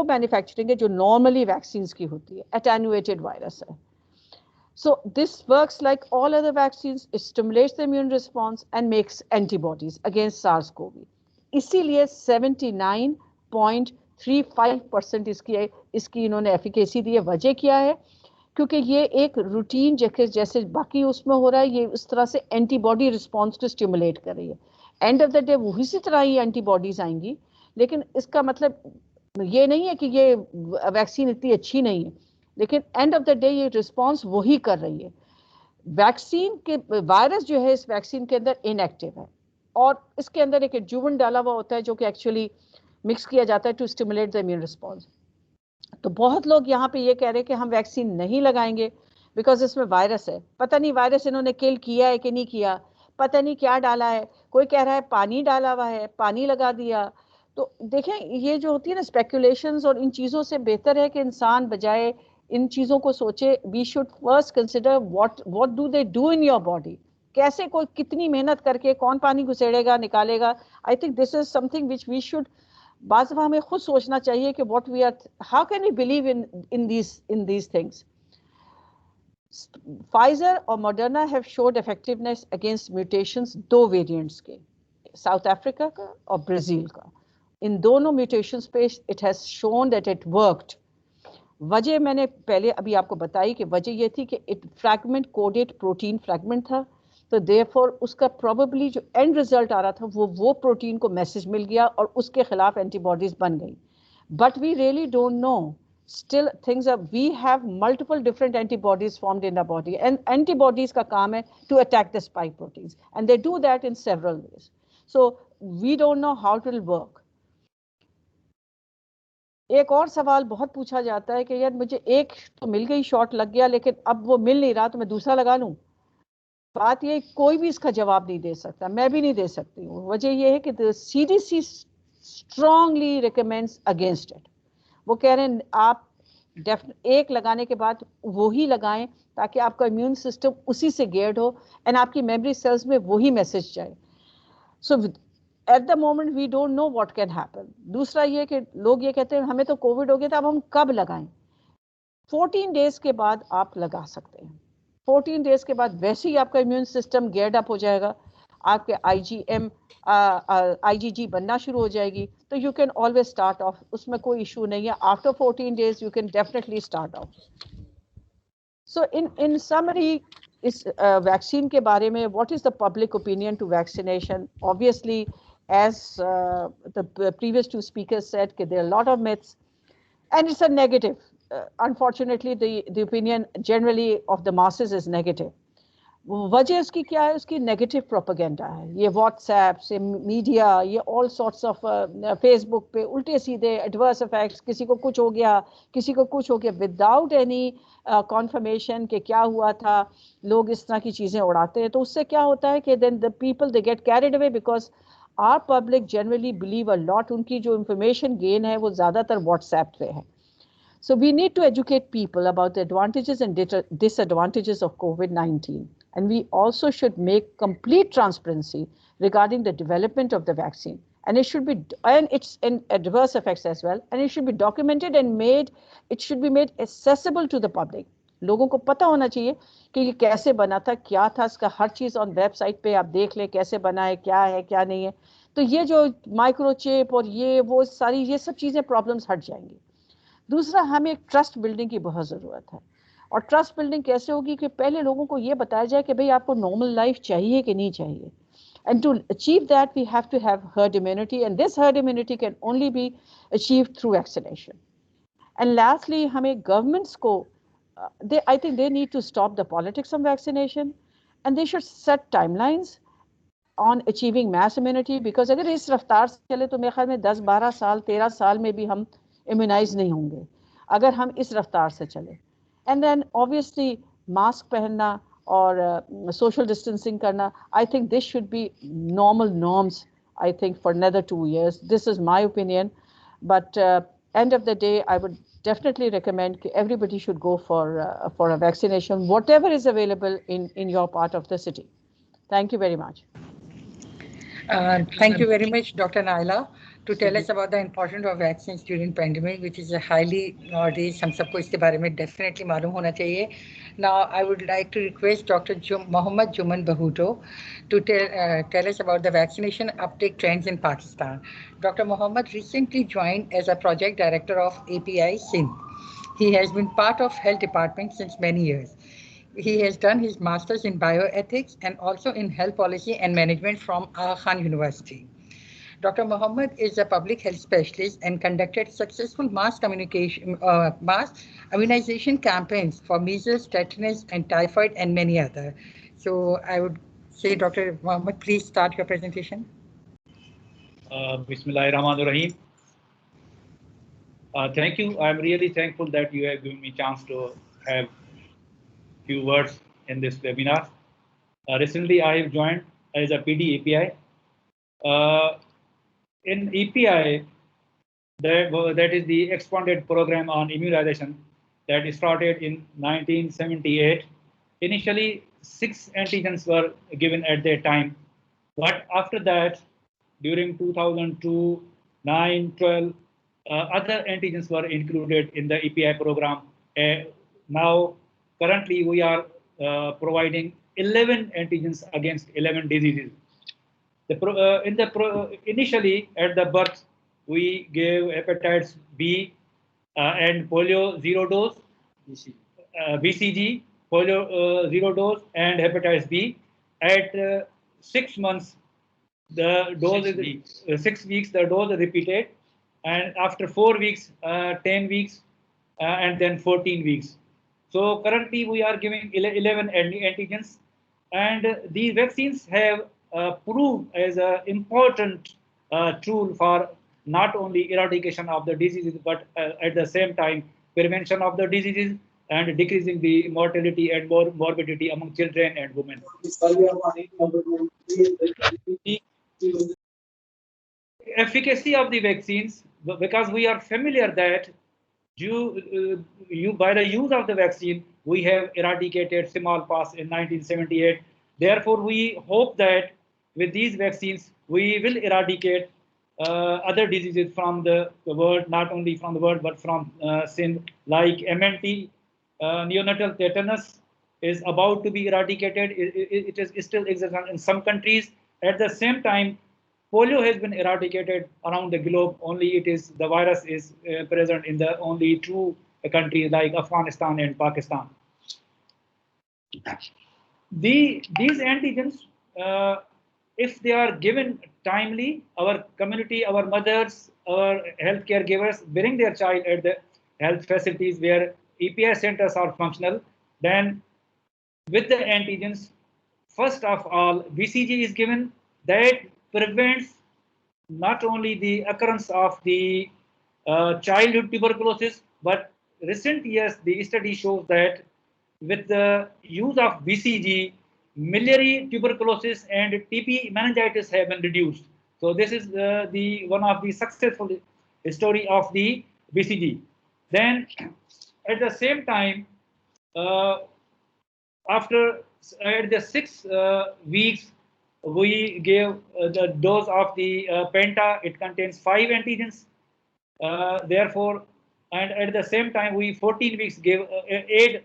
manufacturing है जो normally vaccines की होती है, attenuated virus है। So this works like all other vaccines. It stimulates the immune response and makes antibodies against SARS-CoV. इसीलिए 79.35% इसकी इन्होंने एफिकेसी दी है। वजह क्या है? क्योंकि ये एक रूटीन जैसे बाकी उसमें हो रहा है, ये उस तरह से एंटीबॉडी रिस्पॉन्स को स्टिमुलेट कर रही है। एंड ऑफ द डे वही सी तरह ही एंटीबॉडीज आएंगी, लेकिन इसका मतलब ये नहीं है कि ये वैक्सीन इतनी अच्छी नहीं है, लेकिन एंड ऑफ द डे ये रिस्पॉन्स वही कर रही है। वैक्सीन के वायरस जो है इस वैक्सीन के अंदर इनएक्टिव है, और इसके अंदर एक एडजुवेंट डाला हुआ होता है जो कि एक्चुअली मिक्स किया जाता है to stimulate the immune response. तो बहुत लोग यहाँ पे ये कह रहे हैं कि हम वैक्सीन नहीं लगाएंगे बिकॉज इसमें वायरस है। पता नहीं वायरस इन्होंने किल किया है कि नहीं किया, पता नहीं क्या डाला है। कोई कह रहा है पानी डाला हुआ है, पानी लगा दिया। तो देखें, ये जो होती है ना स्पेकुलेशंस, और इन चीज़ों से बेहतर है कि इंसान बजाय इन चीज़ों को सोचे, we should first consider what do they do in your body. कैसे, कोई कितनी मेहनत करके कौन पानी घुसेड़ेगा निकालेगा। I think this is something which we should, बाज़ दफ़ा हमें खुद सोचना चाहिए कि what we are, how can we believe in these things. Pfizer और Moderna have showed effectiveness against mutations, 2 variants के, साउथ अफ्रीका का और ब्राज़ील का। इन दोनों म्यूटेशंस पे it has shown that it worked. वजह मैंने पहले अभी आपको बताई कि वजह ये थी कि it fragment coded protein fragment था, तो देयरफॉर उसका प्रोबेबली जो एंड रिजल्ट आ रहा था वो प्रोटीन को मैसेज मिल गया और उसके खिलाफ एंटीबॉडीज बन गई। But we really don't know, still things are, we have multiple different antibodies formed in our body, and antibodies का काम है to attack the spike proteins, and they do that in several ways. So we don't know how it will work. एक और सवाल बहुत पूछा जाता है कि यार मुझे एक तो मिल गई, शॉट लग गया, लेकिन अब वो मिल नहीं रहा तो मैं दूसरा लगा लूं। बात ये, कोई भी इसका जवाब नहीं दे सकता, मैं भी नहीं दे सकती हूँ। वजह ये है कि CDC strongly recommends against it. वो कह रहे हैं आप एक लगाने के बाद वही लगाएं ताकि आपका इम्यून सिस्टम उसी से गेयर्ड हो एंड आपकी मेमोरी सेल्स में वही मैसेज जाए। So at the moment we don't know what can happen. दूसरा ये कि लोग ये कहते हैं हमें तो कोविड हो गया था, अब हम कब लगाएं? 14 डेज के बाद आप लगा सकते हैं। 14 डेज के बाद वैसे ही आपका इम्यून सिस्टम गेयर्ड अप हो जाएगा, आपके IgG बनना शुरू हो जाएगी, तो you can always start off, उसमें कोई इशू नहीं है। After 14 days you can definitely start off. So in summary, इस वैक्सीन के बारे में, what is the public opinion to vaccination? Obviously, as the previous 2 speakers said, there are a lot of myths and it's a negative. Unfortunately, the opinion generally of the masses is negative. वजह उसकी क्या है? उसकी negative propaganda है। ये WhatsApp से media, ये all sorts of Facebook पे उल्टे सीधे एडवर्स इफेक्ट्स, किसी को कुछ हो गया, किसी को कुछ हो गया, विदाउट एनी कॉन्फर्मेशन कि क्या हुआ था, लोग इस तरह की चीज़ें उड़ाते हैं। तो उससे क्या होता है कि then the people they get carried away, because are public generally believe a lot. उनकी जो इंफॉर्मेशन गेन है वो ज़्यादातर व्हाट्सएप पे है। So we need to educate people about the advantages and disadvantages of COVID-19. And we also should make complete transparency regarding the development of the vaccine. And it should be, and its adverse effects as well. And it should be documented and made, it should be made accessible to the public. लोगों को पता होना चाहिए कि ये कैसे बना था, क्या था, इसका हर चीज़ ऑन वेबसाइट पे आप देख लें, कैसे बना है, क्या नहीं है। तो ये जो माइक्रोचिप और ये वो सारी ये सब चीज़ें प्रॉब्लम्स हट जाएंगी। दूसरा, हमें एक ट्रस्ट बिल्डिंग की बहुत ज़रूरत है। और ट्रस्ट बिल्डिंग कैसे होगी कि पहले लोगों को ये बताया जाए कि भाई आपको नॉर्मल लाइफ चाहिए कि नहीं चाहिए। And to achieve that we have to have herd immunity, and this herd immunity can only be achieved through vaccination. And lastly, हमें गवर्नमेंट्स को I think they need to stop the politics of vaccination and they should set timelines on achieving mass immunity. Because अगर इस रफ्तार से चले तो मेरे ख्याल में 10-12 साल 13 साल में भी हम इम्यूनाइज नहीं होंगे अगर हम इस रफ्तार से चले। एंड देन ऑब्वियसली मास्क पहनना और सोशल डिस्टेंसिंग करना, आई think this should be normal norms, I think for another 2 years. This is my opinion, but end of the day I would definitely recommend that everybody should go for a vaccination, whatever is available in your part of the city. Thank you very much. Thank you very much, Dr. Naila, to tell us about the importance of vaccines during pandemic, which is a highly nowadays हम सबको इसके बारे में definitely मालूम होना चाहिए. Now I would like to request Dr. Mohammad Juman Bhutto to tell us about the vaccination uptake trends in Pakistan. Dr. Mohammad recently joined as a project director of API Sindh. He has been part of health department since many years. He has done his master's in bioethics and also in health policy and management from Aga Khan University. Dr. Mohammed is a public health specialist and conducted successful mass immunization campaigns for measles, tetanus, and typhoid, and many other. So I would say, Dr. Mohammed, please start your presentation. Bismillahirrahmanirrahim. Thank you. I'm really thankful that you have given me a chance to have few words in this webinar. Recently, I have joined as a PD API. In API, that is the expanded program on immunization that started in 1978. Initially, 6 antigens were given at that time, but after that, during 2002, 9, 12, other antigens were included in the API program. Now, currently, we are providing 11 antigens against 11 diseases. Initially, at the birth, we gave hepatitis B and polio 0 dose, BCG, polio 0 dose, and hepatitis B. At 6 months, the dose 6 weeks, the dose is repeated, and after 4 weeks, 10 weeks, and then 14 weeks. So currently we are giving 11 antigens, and these vaccines have proved as an important tool for not only eradication of the diseases, but at the same time prevention of the diseases and decreasing the mortality and morbidity among children and women. The efficacy of the vaccines, because we are familiar that by the use of the vaccine, we have eradicated smallpox in 1978. Therefore, we hope that with these vaccines, we will eradicate other diseases from the world, not only from the world, but from Sindh, like MNT, neonatal tetanus is about to be eradicated. It is still existent in some countries. At the same time, polio has been eradicated around the globe. Only the virus is present in the only 2 countries like Afghanistan and Pakistan. These antigens, if they are given timely, our community, our mothers, our healthcare givers bring their child at the health facilities where EPI centers are functional. Then with the antigens, first of all, BCG is given. That prevents not only the occurrence of the childhood tuberculosis, but recent years the study shows that with the use of BCG, miliary tuberculosis and TB meningitis have been reduced. So this is the one of the successful story of the BCG. Then at the same time, after at the 6 weeks, we gave the dose of the Penta. It contains 5 antigens. Therefore, and at the same time, we 14 weeks gave aid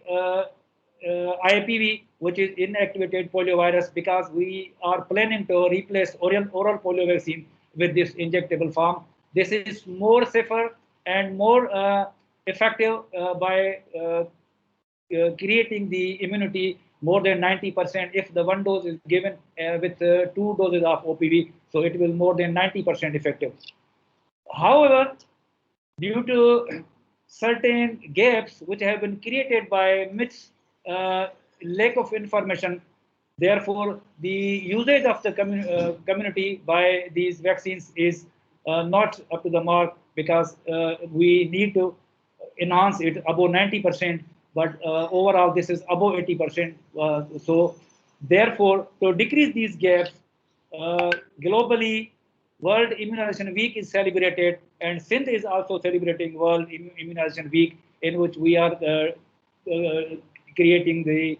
IPV, which is inactivated poliovirus, because we are planning to replace oral polio vaccine with this injectable form. This is more safer and more effective by creating the immunity more than 90% if the one dose is given with 2 doses of OPV, so it will more than 90% effective. However, due to certain gaps which have been created by lack of information, therefore the usage of the community by these vaccines is not up to the mark, because we need to enhance it above 90%, but overall this is above 80%. So therefore, to decrease these gaps, globally, World Immunization Week is celebrated, and Sindh is also celebrating World Immunization Week, in which we are creating the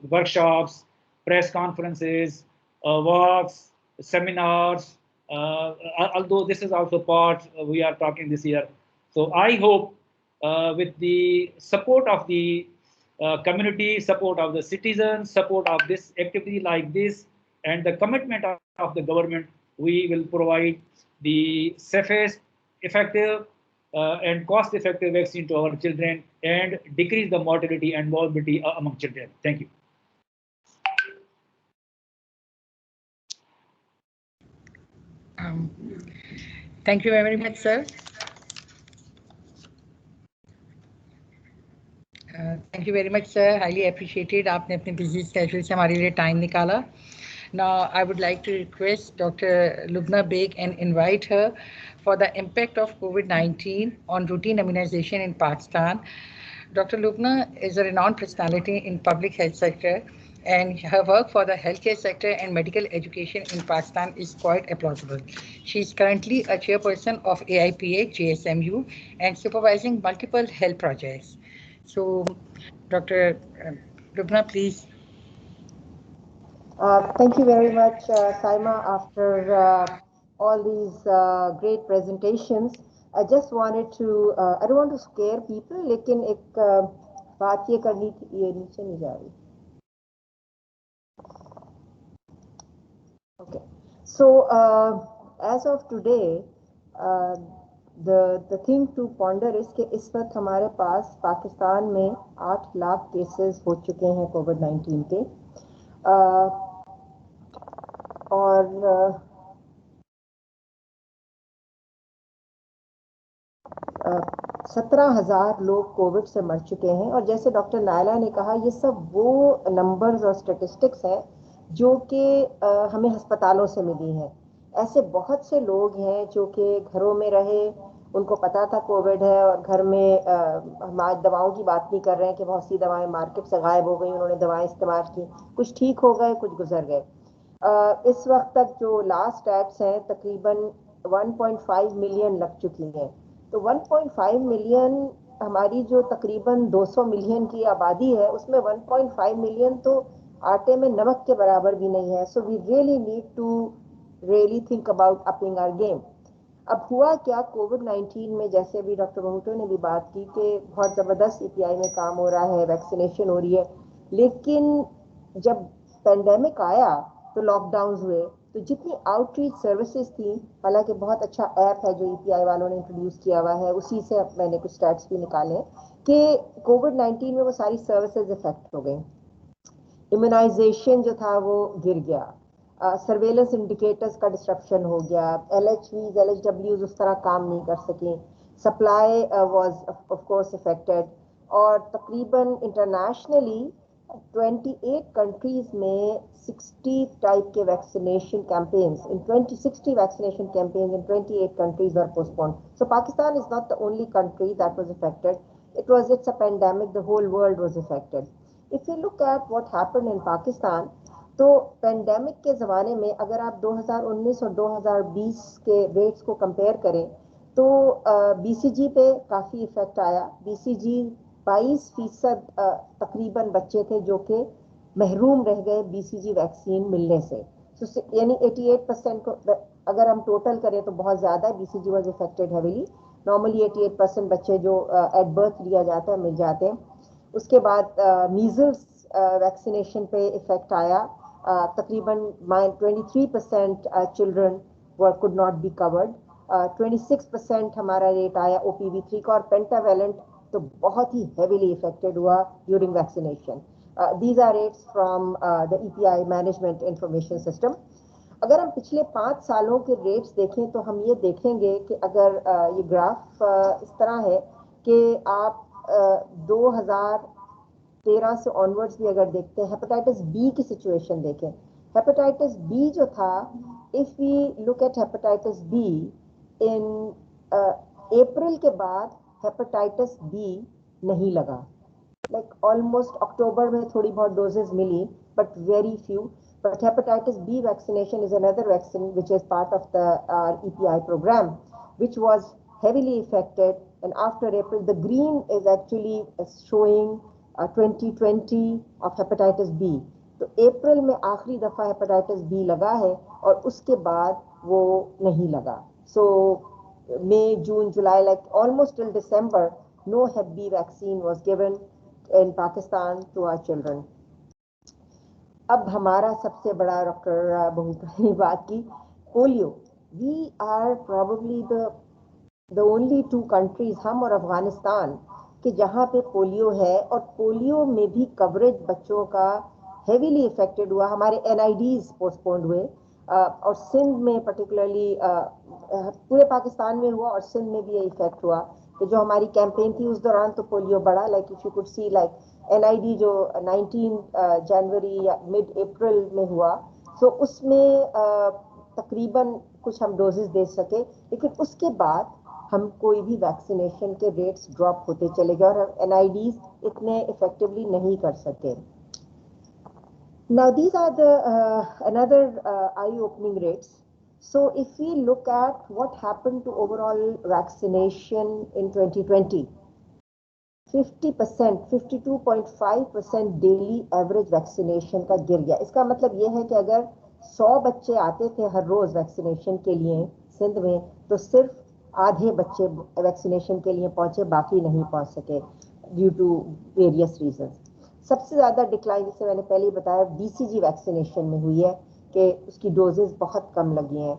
workshops, press conferences, walks, seminars. Although this is also part we are talking this year. So I hope with the support of the community, support of the citizens, support of this activity like this, and the commitment of the government, we will provide the safest, effective, and cost-effective vaccine to our children and decrease the mortality and morbidity among children. Thank you. Thank you very much, sir. Thank you very much, sir. Highly appreciated. आपने अपने busy schedule से हमारे लिए time निकाला. Now, I would like to request Dr. Lubna Beg and invite her for the impact of COVID-19 on routine immunization in Pakistan. Dr. Lubna is a renowned personality in public health sector, and her work for the healthcare sector and medical education in Pakistan is quite plausible. She is currently a chairperson of AIPA JSMU and supervising multiple health projects. So, Dr. Lubna, please. Thank you very much, Saima. After all these great presentations, I just wanted to, I don't want to scare people, लेकिन एक बात ये करनी थी, ये नीचे नहीं जा रही. Okay, so as of today, the thing to ponder is कि इस वक्त हमारे पास पाकिस्तान में 8 लाख केसेस हो चुके हैं कोविड-19 के, और 17,000 लोग कोविड से मर चुके हैं. और जैसे डॉक्टर नायला ने कहा, ये सब वो नंबर्स और स्टेटिस्टिक्स हैं जो कि हमें अस्पतालों से मिली हैं. ऐसे बहुत से लोग हैं जो कि घरों में रहे, उनको पता था कोविड है, और घर में हम आज दवाओं की बात नहीं कर रहे हैं कि बहुत सी दवाएं मार्केट से गायब हो गई, उन्होंने दवाएं इस्तेमाल की, कुछ ठीक हो गए, कुछ गुजर गए. इस वक्त तक जो लास्ट स्टैट्स हैं, तकरीबन 1.5 मिलियन लग चुकी हैं. तो 1.5 मिलियन हमारी जो तकरीबन 200 मिलियन की आबादी है, उसमें 1.5 मिलियन तो आटे में नमक के बराबर भी नहीं है. So we really need to really think about upping our game. अब हुआ क्या कोविड-19 में, जैसे अभी डॉक्टर भुट्टो ने भी बात की कि बहुत ज़बरदस्त EPI में काम हो रहा है, वैक्सीनेशन हो रही है, लेकिन जब पेंडेमिक आया तो लॉकडाउन हुए, तो जितनी आउटरीच सर्विसेज थी, हालांकि बहुत अच्छा ऐप है जो EPI वालों ने इंट्रोड्यूस किया हुआ है, उसी से मैंने कुछ स्टैट्स भी निकाले कि कोविड-19 में वो सारी सर्विसेज इफेक्ट हो गई. इम्यूनाइजेशन जो था वो गिर गया, सर्वेलेंस इंडिकेटर्स का डिस्ट्रप्शन हो गया, LHVs, LHWs उस तरह काम नहीं कर सके, supply was of course affected, और तकरीबन इंटरनेशनली 28 कंट्रीज में 60 टाइप के vaccination campaigns in 60 vaccination campaigns in 28 countries are postponed. So Pakistan is not the only country that was affected. It's a pandemic. The whole world was affected. If you look at what happened in Pakistan, तो pandemic के ज़माने में अगर आप 2019 और 2020 के rates को compare करें तो बीसीजी पे काफ़ी इफेक्ट आया. बीसीजी 22% तकरीबन बच्चे थे जो कि महरूम रह गए बीसीजी वैक्सीन मिलने से. यानी 88% को अगर हम टोटल करें तो बहुत ज़्यादा है. BCG was affected heavily. Normally 88% बच्चे जो एट बर्थ लिया जाता है मिल जाते हैं. उसके बाद मीजल्स वैक्सीनेशन पे इफेक्ट आया. तकरीबन 23% children could not be covered. 26% हमारा रेट आया OPV3 का. और पेंटावेलेंट तो बहुत ही heavily affected हुआ during vaccination. These are rates from the EPI Management Information System. अगर हम पिछले 5 सालों के रेट्स देखें तो हम ये देखेंगे कि अगर ये ग्राफ इस तरह है कि आप 2013 से ऑनवर्ड्स भी अगर देखते हैं, हेपेटाइटिस बी की सिचुएशन देखें. हेपेटाइटिस बी जो था, if we look at hepatitis B in April के बाद हेपेटाइटिस बी नहीं लगा. लाइक ऑलमोस्ट अक्टूबर में थोड़ी बहुत डोजेस मिली but very few. But hepatitis B vaccination is another vaccine which is part of the EPI program, which was heavily affected. And after April, the green is actually showing 2020 of hepatitis B. तो अप्रैल में आखिरी दफ़ा hepatitis B लगा है और उसके बाद वो नहीं लगा. So May, June, July, like almost till December, no Hep B vaccine was given in Pakistan to our children. अब हमारा सबसे बड़ा डॉक्टर भूमिका ने बात की polio. We are probably the only 2 countries, हम और अफगानिस्तान, कि जहाँ पे पोलियो है. और पोलियो में भी कवरेज बच्चों का हेवीली इफेक्टेड हुआ. हमारे NIDs पोस्टपोन्ड हुए और सिंध में पर्टिकुलरली पूरे पाकिस्तान में हुआ और सिंध में भी ये इफेक्ट हुआ कि जो हमारी कैंपेन थी उस दौरान तो पोलियो बढ़ा. Like if you could see like NID जो 19 जनवरी या मिड अप्रैल में हुआ, सो उसमें तकरीबन कुछ हम डोजेस दे सके. लेकिन उसके बाद हम कोई भी वैक्सीनेशन के रेट्स ड्रॉप होते चले गए और हम NIDs इतने इफेक्टिवली नहीं कर सके. Now these are the another eye-opening rates. So if we look at what happened to overall vaccination in 2020, 50%, 52.5% daily average vaccination का गिर गया. इसका मतलब ये है कि अगर 100 बच्चे आते थे हर रोज वैक्सीनेशन के लिए सिंध में, तो सिर्फ आधे बच्चे वैक्सीनेशन के लिए पहुंचे, बाकी नहीं पहुंच सके ड्यू टू वेरियस रीजंस. सबसे ज़्यादा डिक्लाइन, जैसे मैंने पहले ही बताया, BCG वैक्सीनेशन में हुई है कि उसकी डोजेज बहुत कम लगी हैं.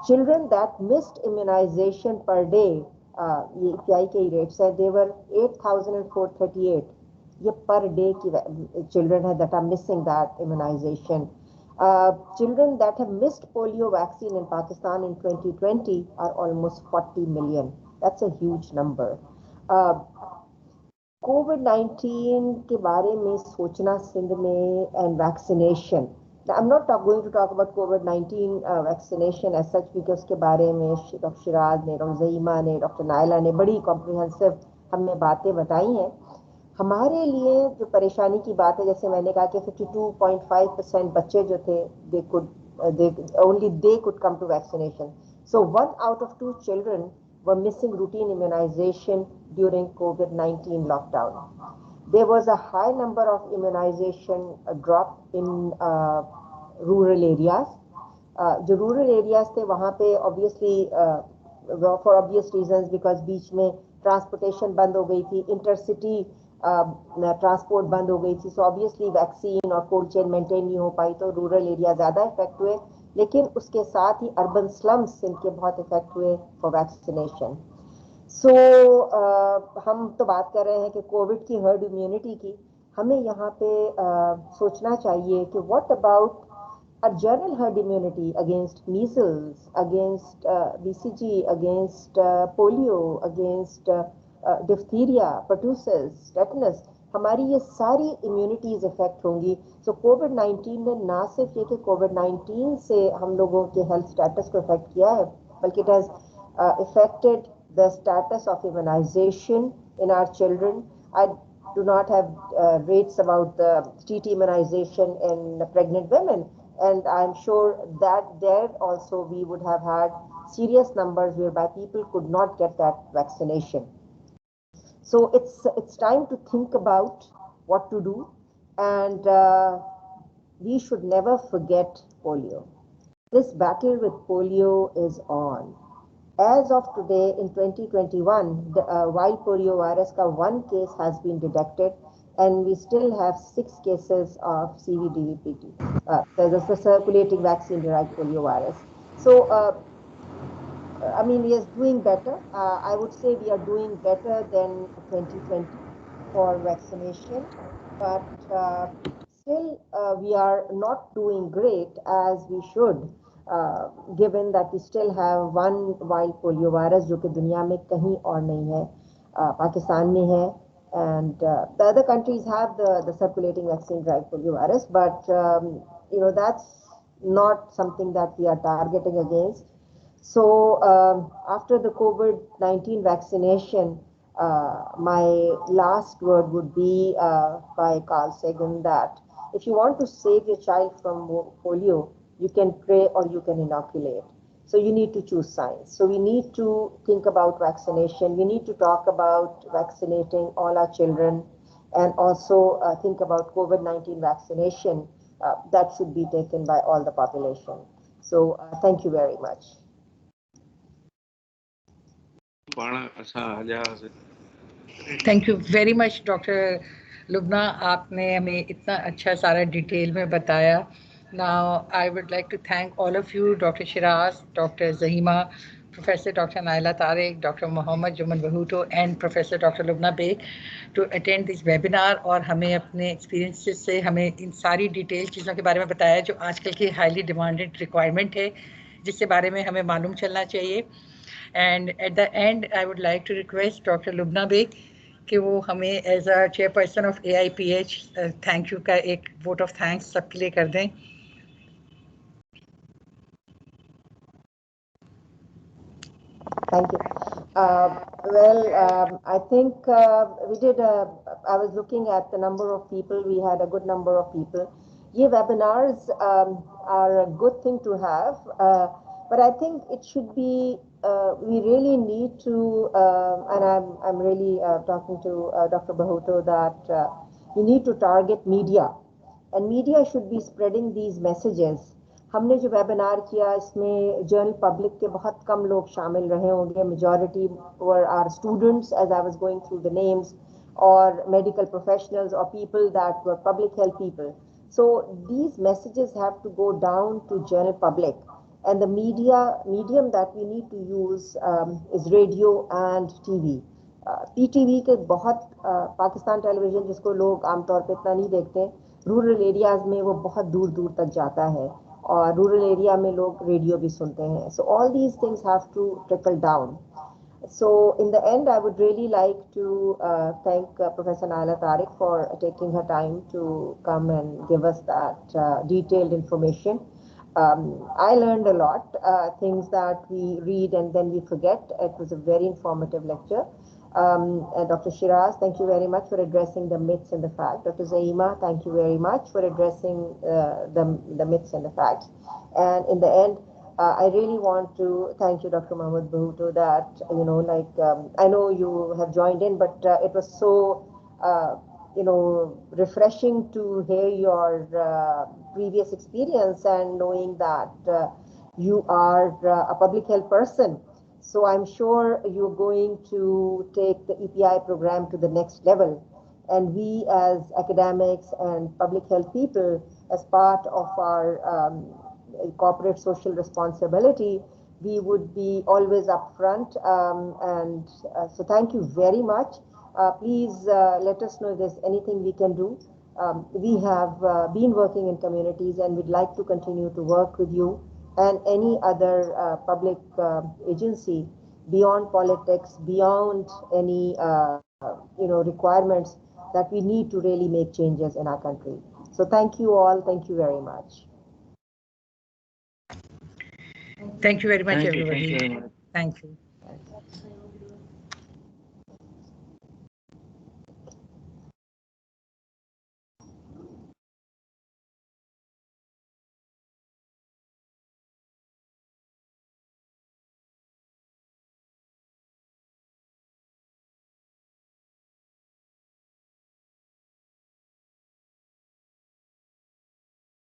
Children that missed immunization per day, ये EPI के ही रेट्स है, देवर 8,438. ये पर डे की चिल्ड्रन है that are missing that immunization. Children that have missed polio vaccine in Pakistan in 2020 are almost 40 million. That's a huge number. COVID-19 के बारे में सोचना सिंध में and vaccination. I'm not going to talk about COVID-19 vaccination as such because उसके बारे में doctor Siraj ने, doctor ज़ईमा ने, डॉक्टर नायला ने बड़ी कॉम्प्रिहेंसिव हमें बातें बताई हैं. हमारे लिए जो परेशानी की बात है, जैसे मैंने कहा कि 52.5% बच्चे जो थे they could come to vaccination. So 1 out of 2 children were missing routine immunization during COVID-19 lockdown. There was a high number of immunization drop in rural areas. जो rural areas थे वहाँ पे obviously for obvious reasons because बीच में transportation बंद हो गई थी, intercity transport बंद हो गई थी, सो ऑब्वियसली वैक्सीन और कोल्ड चेन मेंटेन नहीं हो पाई, तो रूरल एरिया ज़्यादा इफेक्ट हुए. लेकिन उसके साथ ही अर्बन स्लम्स इनके बहुत इफेक्ट हुए फॉर वैक्सीनेशन. सो हम तो बात कर रहे हैं कि कोविड की हर्ड इम्यूनिटी की. हमें यहाँ पे सोचना चाहिए कि what about a general herd immunity against measles, against BCG, against polio, against diphtheria, pertussis, tetanus. हमारी ये सारी इम्यूनिटीज इफेक्ट होंगी. सो कोविड-19 ने ना सिर्फ ये कि कोविड-19 से हम लोगों के हेल्थ स्टेटस को इफेक्ट किया है, बल्कि it has affected the status of immunization in our children. I do not have rates about the TT immunization in pregnant women, and I'm sure that there also we would have had serious numbers whereby people could not get that vaccination. So it's time to think about what to do, and we should never forget polio. This battle with polio is on. As of today, in 2021, the wild polio virus ka one case has been detected, and we still have 6 cases of CVDVPT. There's a circulating vaccine-derived polio virus. So, I mean, we are doing better. I would say we are doing better than 2020 for vaccination, but still we are not doing great as we should. Given that we still have one wild polio virus जो कि दुनिया में कहीं और नहीं है, पाकिस्तान में है, and the other countries have the circulating vaccine-derived polio virus, but you know, that's not something that we are targeting against. So after the COVID-19 vaccination, my last word would be by Carl Sagan that if you want to save your child from polio, you can pray or you can inoculate. So you need to choose science. So we need to think about vaccination. We need to talk about vaccinating all our children, and also think about COVID-19 vaccination that should be taken by all the population. So thank you very much. Thank you very much, Dr. Lubna. आपने हमें इतना अच्छा सारा detail में बताया. Now, I would like to thank all of you, Dr. Shiraz, Dr. Zahima, Professor Dr. Naila Tariq, Dr. Mohammad Juman Bhutto, and Professor Dr. Lubna Beg to attend this webinar और हमें अपने experiences से हमें इन सारी detail चीज़ों के बारे में बताया जो आजकल की highly demanded requirement है, जिसके बारे में हमें मालूम चलना चाहिए. And at the end, I would like to request Dr. Lubna Beg कि वो हमें as a chairperson of AIPH thank you का एक vote of thanks सबके लिए कर दें. Thank you. I think we did. I was looking at the number of people. We had a good number of people. Yeah, webinars are a good thing to have, but I think it should be. We really need to, and I'm really talking to Dr. Bhutto that we need to target media, and media should be spreading these messages. हमने जो webinar किया इसमें general public के बहुत कम लोग शामिल रहे होंगे. Majority were are students as I was going through the names, और मेडिकल प्रोफेशनल्स और people that were public health people. So these messages have to go down to general public, and the medium that we need to use is radio and TV. PTV के बहुत Pakistan television जिसको लोग आमतौर पे इतना नहीं देखते, रूरल एरियाज में वो बहुत दूर दूर तक जाता है, और रूरल एरिया में लोग रेडियो भी सुनते हैं. So all these things have to trickle down. So in the end, I would really like to thank Professor Naila Tariq for taking her time to come and give us that detailed information. I learned a lot, things that we read and then we forget. It was a very informative lecture. Dr. Shiraz, thank you very much for addressing the myths and the facts. Dr. Zaima, thank you very much for addressing the myths and the facts. And in the end, I really want to thank you, Dr. Mohammad Bhutto, that, you know, like, I know you have joined in, but it was so, you know, refreshing to hear your previous experience and knowing that you are a public health person. So I'm sure you're going to take the EPI program to the next level. And we as academics and public health people, as part of our corporate social responsibility, we would be always upfront. So thank you very much. Please let us know if there's anything we can do. We have been working in communities and we'd like to continue to work with you and any other public agency beyond politics, beyond any you know, requirements. that we need to really make changes in our country. So thank you all. Thank you very much. Thank you very much, Thank you. everybody. Thank you very much. Thank you.